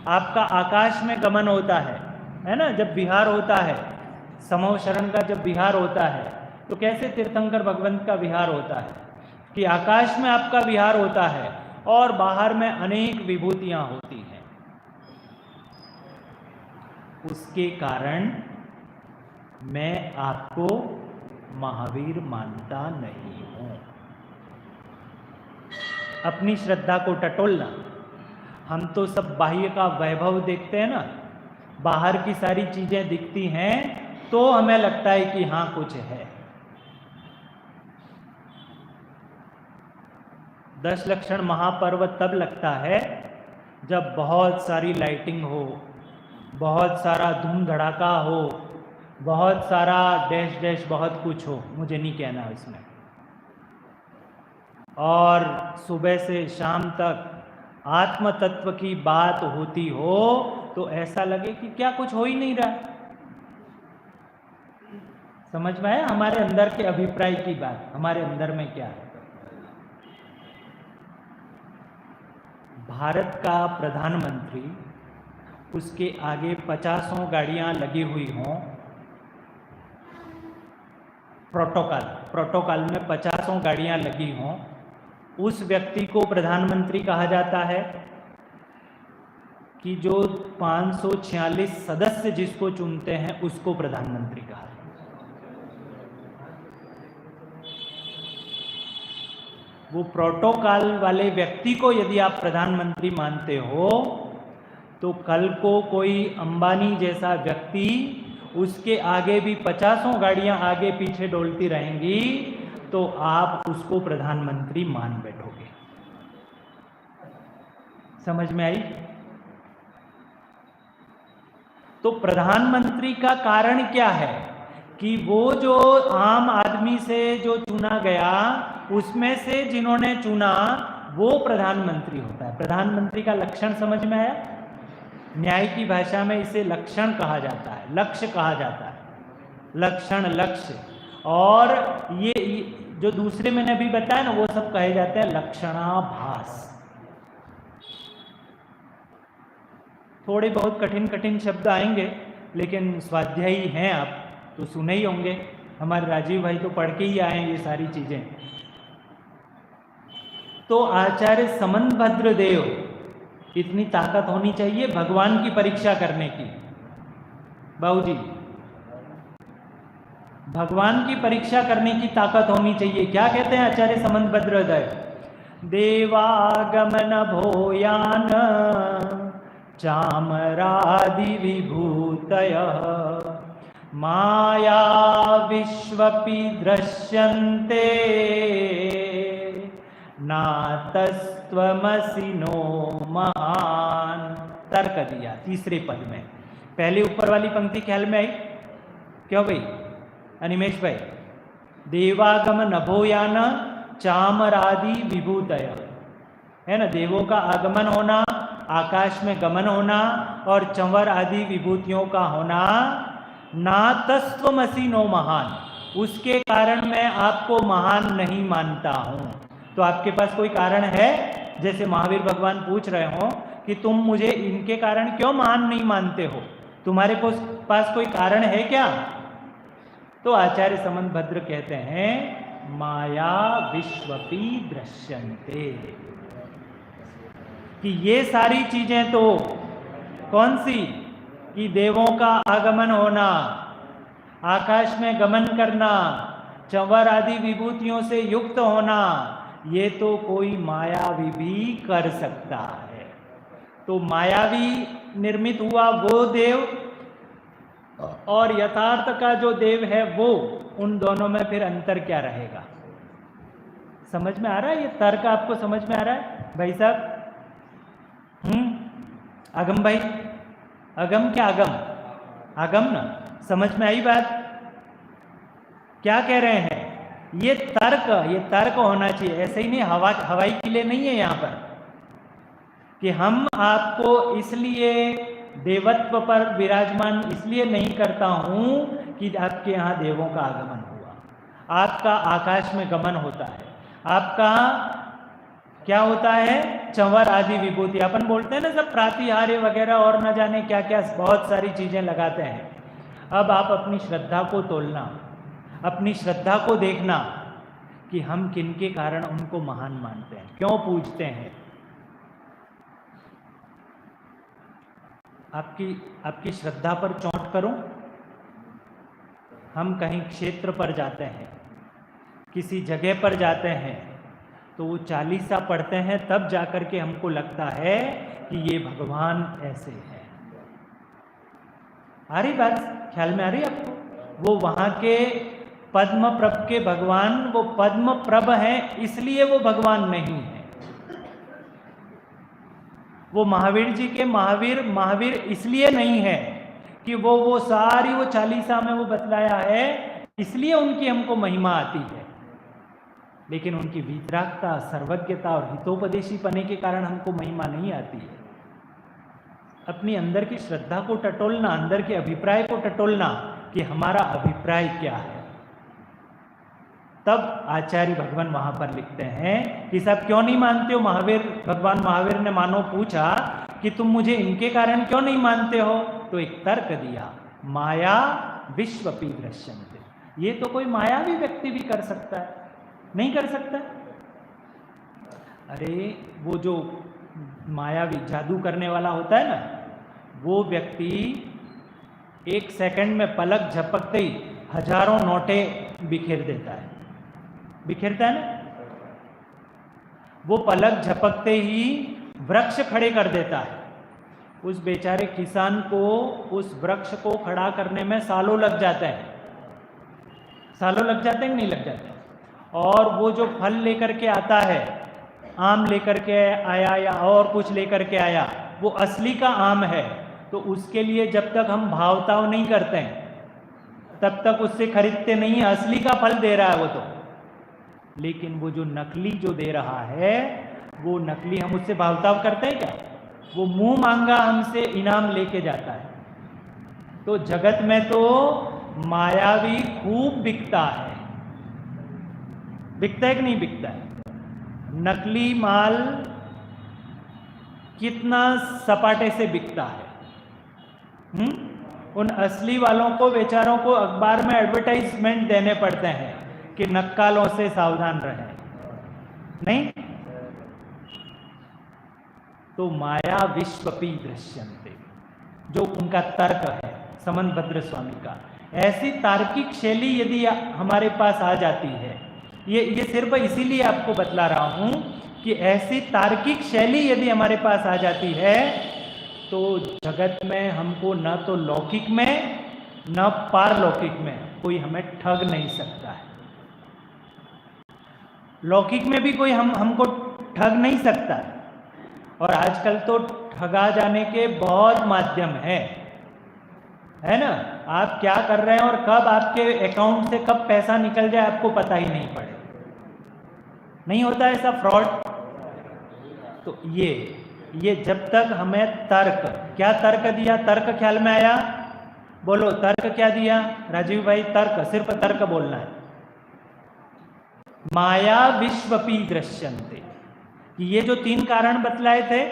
आपका आकाश में गमन होता है ना, जब विहार होता है, समव शरण का जब विहार होता है, तो कैसे तीर्थंकर भगवंत का विहार होता है कि आकाश में आपका विहार होता है और बाहर में अनेक विभूतियां होती हैं। उसके कारण मैं आपको महावीर मानता नहीं हूं। अपनी श्रद्धा को टटोलना। हम तो सब बाह्य का वैभव देखते हैं ना, बाहर की सारी चीजें दिखती हैं तो हमें लगता है कि हाँ कुछ है। 10 लक्षण महापर्व तब लगता है जब बहुत सारी लाइटिंग हो, बहुत सारा धूम धड़ाका हो, बहुत सारा डैश डैश बहुत कुछ हो, मुझे नहीं कहना इसमें, और सुबह से शाम तक आत्म तत्व की बात होती हो तो ऐसा लगे कि क्या कुछ हो ही नहीं रहा। समझ में है हमारे अंदर के अभिप्राय की बात, हमारे अंदर में क्या है। भारत का प्रधानमंत्री, उसके आगे 50 गाड़ियां लगी हुई हों, प्रोटोकॉल में 50 गाड़ियां लगी हों, उस व्यक्ति को प्रधानमंत्री कहा जाता है कि जो 546 सदस्य जिसको चुनते हैं उसको प्रधानमंत्री कहा। वो प्रोटोकॉल वाले व्यक्ति को यदि आप प्रधानमंत्री मानते हो तो कल को कोई अंबानी जैसा व्यक्ति, उसके आगे भी 50 गाड़ियां आगे पीछे डोलती रहेंगी तो आप उसको प्रधानमंत्री मान बैठोगे। समझ में आई? तो प्रधानमंत्री का कारण क्या है कि वो जो आम आदमी से जो चुना गया उसमें से जिन्होंने चुना वो प्रधानमंत्री होता है। प्रधानमंत्री का लक्षण समझ में आया? न्याय की भाषा में इसे लक्षण कहा जाता है, लक्ष्य कहा जाता है, लक्षण, लक्ष्य। और ये जो दूसरे मैंने अभी बताया ना वो सब कहे जाते हैं लक्षणाभास। थोड़े बहुत कठिन कठिन शब्द आएंगे, लेकिन स्वाध्यायी हैं आप तो सुने ही होंगे, हमारे राजीव भाई तो पढ़ के ही आए ये सारी चीजें। तो आचार्य समंतभद्र देव, इतनी ताकत होनी चाहिए भगवान की परीक्षा करने की। बाबूजी, भगवान की परीक्षा करने की ताकत होनी चाहिए। क्या कहते हैं आचार्य समंतभद्र देव? देवागमन भोयान चामरादि विभूतय माया विश्वपि दृश्यन्ते नातस्त्वमसि नो महान। तर्क दिया तीसरे पद में। पहले ऊपर वाली पंक्ति ख्याल में आई? क्यों भाई अनिमेश भाई? देवागम नभोयान चामरादि विभूतय, है ना, देवों का आगमन होना, आकाश में गमन होना और चंवर आदि विभूतियों का होना। नातस्त्वमसि नो महान, उसके कारण मैं आपको महान नहीं मानता हूं। तो आपके पास कोई कारण है? जैसे महावीर भगवान पूछ रहे हो कि तुम मुझे इनके कारण क्यों महान नहीं मानते हो, तुम्हारे पास कोई कारण है क्या? तो आचार्य समंतभद्र कहते हैं माया विश्वपि दृश्यन्ते, कि ये सारी चीजें तो कौन सी, कि देवों का आगमन होना, आकाश में गमन करना, चंवर आदि विभूतियों से युक्त होना, ये तो कोई मायावी भी कर सकता है। तो मायावी निर्मित हुआ वो देव और यथार्थ का जो देव है वो, उन दोनों में फिर अंतर क्या रहेगा? समझ में आ रहा है? ये तर्क आपको समझ में आ रहा है भाई साहब? अगम भाई, अगम क्या अगम? अगम ना, समझ में आई बात? क्या कह रहे हैं? ये तर्क होना चाहिए, ऐसे ही नहीं हवाई किले नहीं है यहाँ पर कि हम आपको इसलिए देवत्व पर विराजमान इसलिए नहीं करता हूं कि आपके यहाँ देवों का आगमन हुआ, आपका आकाश में गमन होता है, आपका क्या होता है, चंवर आदि विभूति, अपन बोलते हैं ना सब प्रातिहार्य वगैरह और न जाने क्या क्या बहुत सारी चीजें लगाते हैं। अब आप अपनी श्रद्धा को तोलना, अपनी श्रद्धा को देखना कि हम किनके कारण उनको महान मानते हैं, क्यों पूजते हैं। आपकी श्रद्धा पर चोट करूं? हम कहीं क्षेत्र पर जाते हैं, किसी जगह पर जाते हैं, तो वो चालीसा पढ़ते हैं, तब जाकर के हमको लगता है कि ये भगवान ऐसे है। आ रही बात ख्याल में? आ रही आपको? वो वहां के पद्म प्रभ के भगवान, वो पद्म प्रभ हैं इसलिए वो भगवान नहीं है। वो महावीर जी के महावीर इसलिए नहीं है कि वो सारी वो चालीसा में वो बतलाया है इसलिए उनकी हमको महिमा आती है, लेकिन उनकी वीतरागता, सर्वज्ञता और हितोपदेशी पने के कारण हमको महिमा नहीं आती है। अपनी अंदर की श्रद्धा को टटोलना, अंदर के अभिप्राय को टटोलना कि हमारा अभिप्राय क्या है। तब आचार्य भगवान वहां पर लिखते हैं कि सब क्यों नहीं मानते हो? भगवान महावीर ने मानो पूछा कि तुम मुझे इनके कारण क्यों नहीं मानते हो? तो एक तर्क दिया, माया विश्वपि दृश्यन्ते। ये तो कोई मायावी व्यक्ति भी कर सकता है, नहीं कर सकता? अरे वो जो मायावी जादू करने वाला होता है ना, वो व्यक्ति एक सेकंड में पलक झपकते ही हजारों नोटें बिखेर देता है, बिखेरता है ना। वो पलक झपकते ही वृक्ष खड़े कर देता है। उस बेचारे किसान को उस वृक्ष को खड़ा करने में सालों लग जाते हैं, सालों लग जाते हैं कि नहीं लग जाते? और वो जो फल लेकर के आता है, आम लेकर के आया या और कुछ लेकर के आया, वो असली का आम है, तो उसके लिए जब तक हम भावताव नहीं करते हैं तब तक उससे खरीदते नहीं है। असली का फल दे रहा है वो तो, लेकिन वो जो नकली जो दे रहा है वो नकली हम उससे भावताव करते हैं क्या? वो मुंह मांगा हमसे इनाम लेके जाता है। तो जगत में तो मायावी खूब बिकता है। बिकता है कि नहीं बिकता है? नकली माल कितना सपाटे से बिकता है। उन असली वालों को बेचारों को अखबार में एडवर्टाइजमेंट देने पड़ते हैं कि नक्कालों से सावधान रहें। नहीं तो माया विश्वपी दृश्यन्ते, जो उनका तर्क है समनभद्र स्वामी का। ऐसी तार्किक शैली यदि हमारे पास आ जाती है, ये सिर्फ इसीलिए आपको बतला रहा हूं कि ऐसी तार्किक शैली यदि हमारे पास आ जाती है तो जगत में हमको न तो लौकिक में न पारलौकिक में कोई हमें ठग नहीं सकता है। लौकिक में भी कोई हमको ठग नहीं सकता है। और आजकल तो ठगा जाने के बहुत माध्यम है ना। आप क्या कर रहे हैं और कब आपके अकाउंट से कब पैसा निकल जाए आपको पता ही नहीं पड़े। नहीं होता ऐसा फ्रॉड। तो ये जब तक हमें तर्क, क्या तर्क दिया? तर्क ख्याल में आया? बोलो तर्क क्या दिया राजीव भाई? तर्क, सिर्फ तर्क बोलना है। माया विश्वपी दृश्यन्ते, कि ये जो 3 कारण बतलाए थे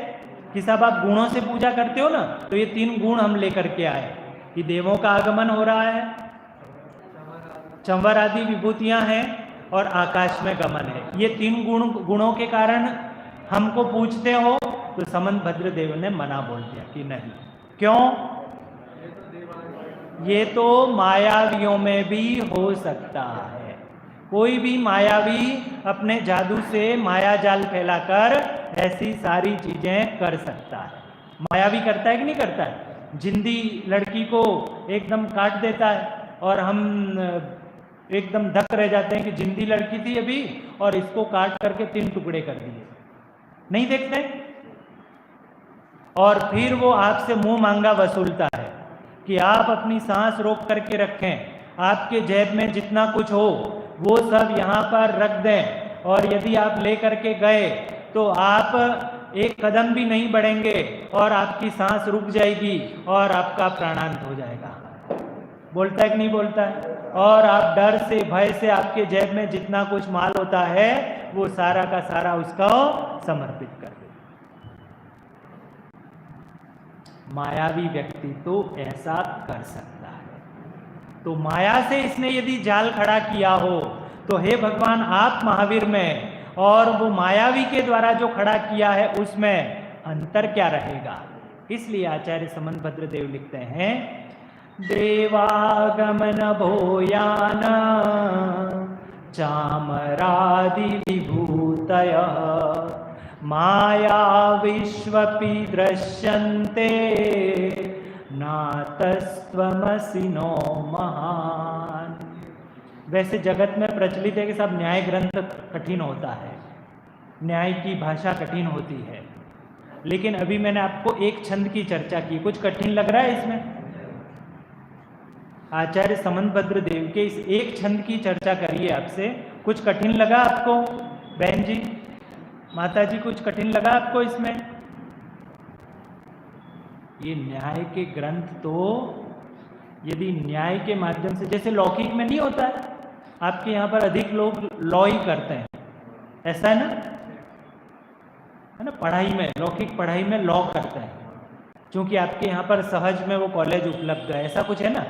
कि सब आप गुणों से पूजा करते हो ना, तो ये 3 गुण हम लेकर के आए कि देवों का आगमन हो रहा है, चंवर आदि विभूतियां हैं और आकाश में गमन है। ये 3 गुणों के कारण हमको पूछते हो, तो समनभद्र देव ने मना बोल दिया कि नहीं। क्यों? ये तो मायावियों में भी हो सकता है। कोई भी मायावी अपने जादू से माया जाल फैलाकर ऐसी सारी चीजें कर सकता है। मायावी करता है कि नहीं करता है? जिंदी लड़की को एकदम काट देता है और हम एकदम धक रह जाते हैं कि जिंदी लड़की थी अभी और इसको काट करके 3 टुकड़े कर दिए। नहीं देखते? और फिर वो आपसे मुंह मांगा वसूलता है कि आप अपनी सांस रोक करके रखें, आपके जेब में जितना कुछ हो वो सब यहाँ पर रख दें, और यदि आप ले करके गए तो आप एक कदम भी नहीं बढ़ेंगे और आपकी सांस रुक जाएगी और आपका प्राणांत हो जाएगा। बोलता है कि नहीं बोलता है? और आप डर से, भय से आपके जेब में जितना कुछ माल होता है वो सारा का सारा उसको समर्पित कर दे। मायावी व्यक्ति तो ऐसा कर सकता है। तो माया से इसने यदि जाल खड़ा किया हो तो हे भगवान आप महावीर में और वो मायावी के द्वारा जो खड़ा किया है उसमें अंतर क्या रहेगा? इसलिए आचार्य समनभद्र देव लिखते हैं, देवागमन भूयान चामरादि विभूतय माया विश्वपि दृश्यन्ते नातस्त्वमसि नो महान। वैसे जगत में प्रचलित है कि सब न्याय ग्रंथ कठिन होता है, न्याय की भाषा कठिन होती है, लेकिन अभी मैंने आपको एक छंद की चर्चा की। कुछ कठिन लग रहा है इसमें? आचार्य समनभद्र देव के इस एक छंद की चर्चा करिए आपसे। कुछ कठिन लगा आपको? बहन जी, माता जी, कुछ कठिन लगा आपको इसमें? ये न्याय के ग्रंथ तो यदि न्याय के माध्यम से, जैसे लौकिक में नहीं होता है, आपके यहाँ पर अधिक लोग लॉ ही करते हैं, ऐसा है ना? पढ़ाई में, लौकिक पढ़ाई में लॉ करते हैं, क्योंकि आपके यहाँ पर सहज में वो कॉलेज उपलब्ध है, ऐसा कुछ है ना?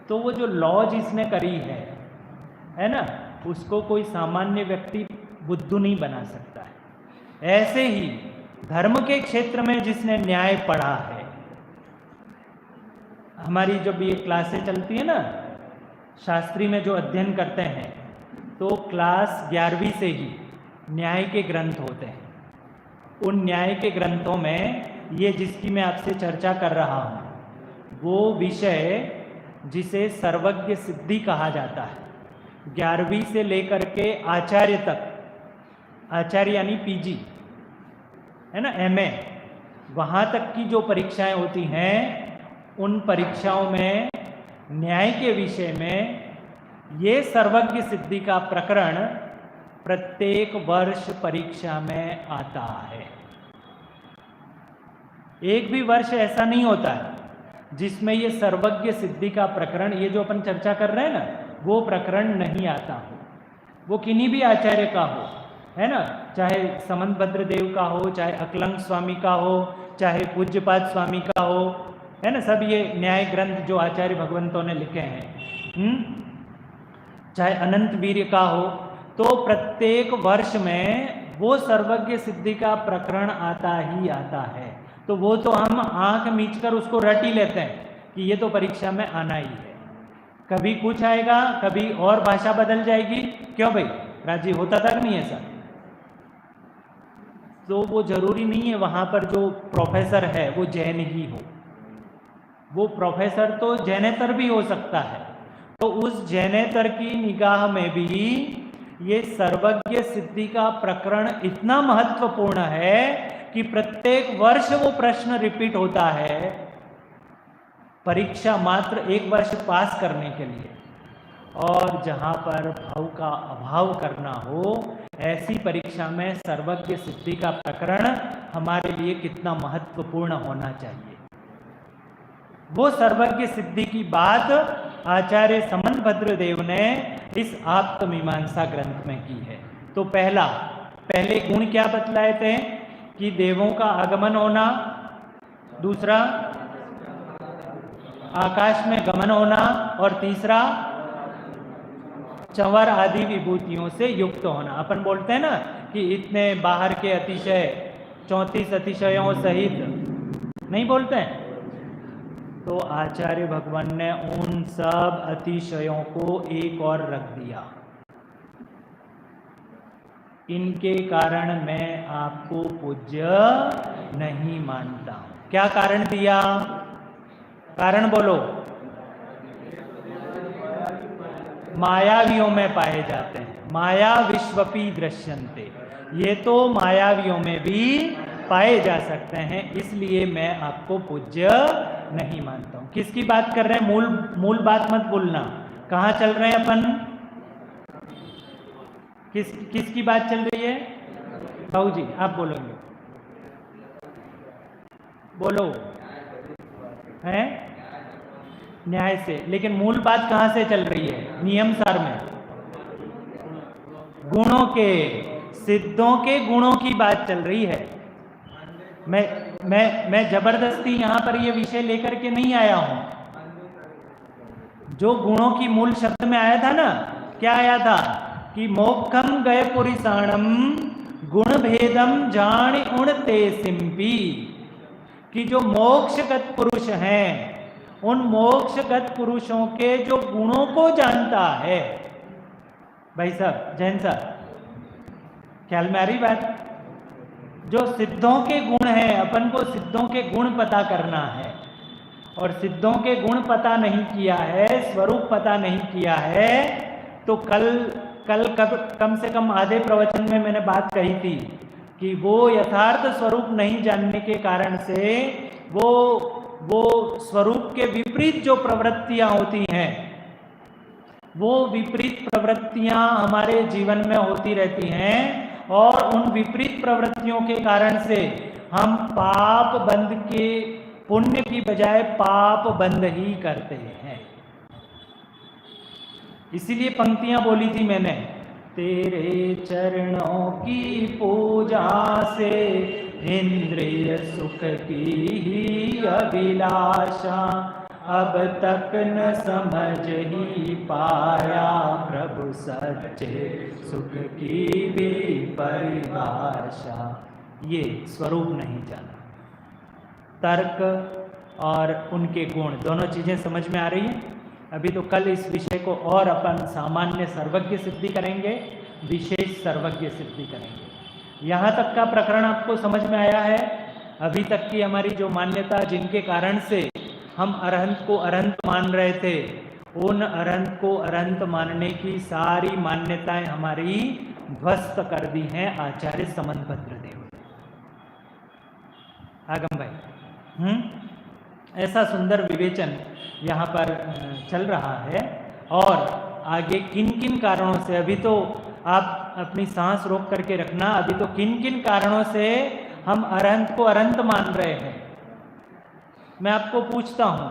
तो वो जो लॉ जिसने करी है ना, उसको कोई सामान्य व्यक्ति बुद्धू नहीं बना सकता है। ऐसे ही धर्म के क्षेत्र में जिसने न्याय पढ़ा है, हमारी जब ये क्लासें चलती है ना, शास्त्री में जो अध्ययन करते हैं, तो क्लास 11वीं से ही न्याय के ग्रंथ होते हैं। उन न्याय के ग्रंथों में ये जिसकी मैं आपसे चर्चा कर रहा हूँ, वो विषय जिसे सर्वज्ञ सिद्धि कहा जाता है, 11वीं से लेकर के आचार्य तक, आचार्य यानी पीजी है ना, एमए, वहाँ तक की जो परीक्षाएं होती हैं, उन परीक्षाओं में न्याय के विषय में ये सर्वज्ञ सिद्धि का प्रकरण प्रत्येक वर्ष परीक्षा में आता है। एक भी वर्ष ऐसा नहीं होता है जिसमें ये सर्वज्ञ सिद्धि का प्रकरण, ये जो अपन चर्चा कर रहे हैं ना, वो प्रकरण नहीं आता हो। वो किन्हीं भी आचार्य का हो, है ना, चाहे समंतभद्र देव का हो, चाहे अकलंग स्वामी का हो, चाहे पूज्यपाद स्वामी का हो, है ना, सब ये न्याय ग्रंथ जो आचार्य भगवंतों ने लिखे हैं, चाहे अनंत वीर्य का हो, तो प्रत्येक वर्ष में वो सर्वज्ञ सिद्धि का प्रकरण आता ही आता है। तो वो तो हम आंख मीचकर उसको रट ही लेते हैं कि ये तो परीक्षा में आना ही है। कभी कुछ आएगा, कभी और भाषा बदल जाएगी। क्यों भाई राजी, होता था नहीं ऐसा? तो वो जरूरी नहीं है वहां पर जो प्रोफेसर है वो जैन ही हो, वो प्रोफेसर तो जैनेतर भी हो सकता है। तो उस जैनेतर की निगाह में भी ये सर्वज्ञ सिद्धि का प्रकरण इतना महत्वपूर्ण है कि प्रत्येक वर्ष वो प्रश्न रिपीट होता है, परीक्षा मात्र एक वर्ष पास करने के लिए। और जहाँ पर भाव का अभाव करना हो, ऐसी परीक्षा में सर्वज्ञ सिद्धि का प्रकरण हमारे लिए कितना महत्वपूर्ण होना चाहिए। वो सर्वज्ञ सिद्धि की बात आचार्य समंतभद्र देव ने इस आप्तमीमांसा ग्रंथ में की है। तो पहले गुण क्या बतलाए थे कि देवों का आगमन होना, दूसरा आकाश में गमन होना, और तीसरा चंवर आदि विभूतियों से युक्त होना। अपन बोलते हैं ना कि इतने बाहर के अतिशय 34 अतिशयों सहित, नहीं बोलते हैं? तो आचार्य भगवान ने उन सब अतिशयों को एक और रख दिया। इनके कारण मैं आपको पूज्य नहीं मानता हूं। क्या कारण दिया? कारण बोलो। मायावियों में पाए जाते हैं, माया विश्वपी दृश्यन्ते, ये तो मायावियों में भी पाए जा सकते हैं, इसलिए मैं आपको पूज्य नहीं मानता हूं। किसकी बात कर रहे हैं? मूल बात मत भूलना। कहाँ चल रहे हैं अपन? किसकी बात चल रही है? बाबू जी आप बोलोगे, बोलो। हैं? न्याय से। लेकिन मूल बात कहाँ से चल रही है? नियम सार में गुणों के, सिद्धों के गुणों की बात चल रही है। मैं जबरदस्ती यहां पर ये विषय लेकर के नहीं आया हूं। जो गुणों की मूल शब्द में आया था ना, क्या आया था कि मोक्षम गए पुरिसाणम गुण भेदम जान उण ते सिंपी, कि जो मोक्षगत पुरुष हैं, उन मोक्षगत पुरुषों के जो गुणों को जानता है। भाई साहब, जैन साहब, ख्याल में आ रही बात? जो सिद्धों के गुण हैं, अपन को सिद्धों के गुण पता करना है, और सिद्धों के गुण पता नहीं किया है, स्वरूप पता नहीं किया है, तो कल कम से कम आधे प्रवचन में मैंने बात कही थी कि वो यथार्थ स्वरूप नहीं जानने के कारण से वो स्वरूप के विपरीत जो प्रवृत्तियां होती हैं, वो विपरीत प्रवृत्तियां हमारे जीवन में होती रहती हैं, और उन विपरीत प्रवृत्तियों के कारण से हम पाप बंध के, पुण्य की बजाय पाप बंध ही करते हैं। इसीलिए पंक्तियां बोली थी मैंने, तेरे चरणों की पूजा से इंद्रिय सुख की ही अभिलाषा, अब तक न समझ ही पाया प्रभु सच्चे सुख की भी परिभाषा। ये स्वरूप नहीं जाना। तर्क और उनके गुण दोनों चीजें समझ में आ रही हैं। अभी तो कल इस विषय को और अपन सामान्य सर्वज्ञ सिद्धि करेंगे, विशेष सर्वज्ञ सिद्धि करेंगे। यहाँ तक का प्रकरण आपको समझ में आया है? अभी तक की हमारी जो मान्यता, जिनके कारण से हम अरहंत को अरहंत मान रहे थे, उन अरहंत को अरहंत मानने की सारी मान्यताएं हमारी ध्वस्त कर दी हैं आचार्य समंतभद्र देव। आगम भाई। ऐसा सुंदर विवेचन यहाँ पर चल रहा है। और आगे किन किन कारणों से, अभी तो आप अपनी सांस रोक करके रखना, अभी तो किन किन कारणों से हम अरहंत को अनंत मान रहे हैं। मैं आपको पूछता हूँ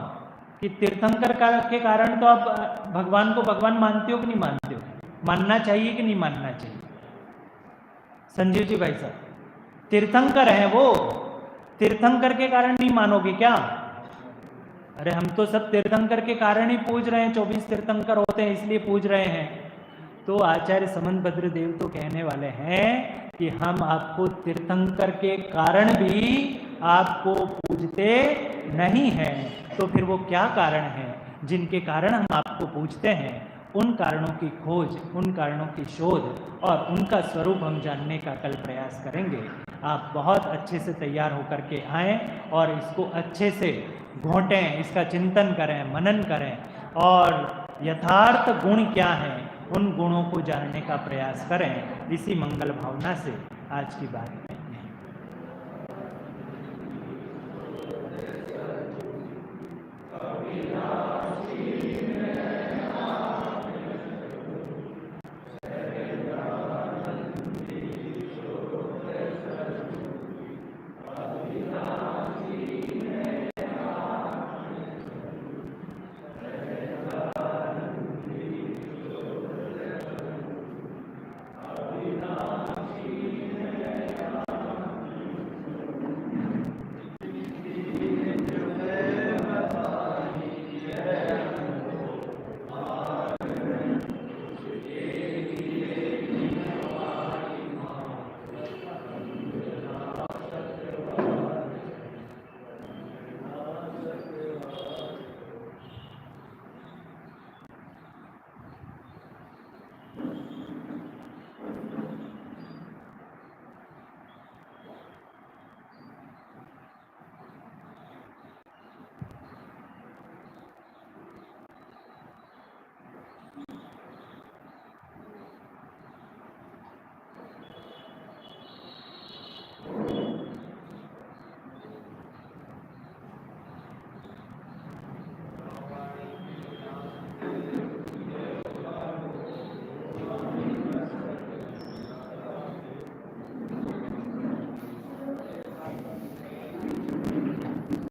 कि तीर्थंकर के कारण तो आप भगवान को भगवान मानते हो कि नहीं मानते हो? मानना चाहिए कि नहीं मानना चाहिए? संजीव जी भाई साहब, तीर्थंकर है वो, तीर्थंकर के कारण नहीं मानोगे क्या? अरे हम तो सब तीर्थंकर के कारण ही पूज रहे हैं, 24 तीर्थंकर होते हैं इसलिए पूज रहे हैं। तो आचार्य समंतभद्र देव तो कहने वाले हैं कि हम आपको तीर्थंकर के कारण भी आपको पूजते नहीं हैं। तो फिर वो क्या कारण है जिनके कारण हम आपको पूजते हैं? उन कारणों की खोज, उन कारणों की शोध और उनका स्वरूप हम जानने का कल प्रयास करेंगे। आप बहुत अच्छे से तैयार होकर के आएँ और इसको अच्छे से घोंटें, इसका चिंतन करें, मनन करें और यथार्थ गुण क्या हैं उन गुणों को जानने का प्रयास करें। इसी मंगल भावना से आज की बात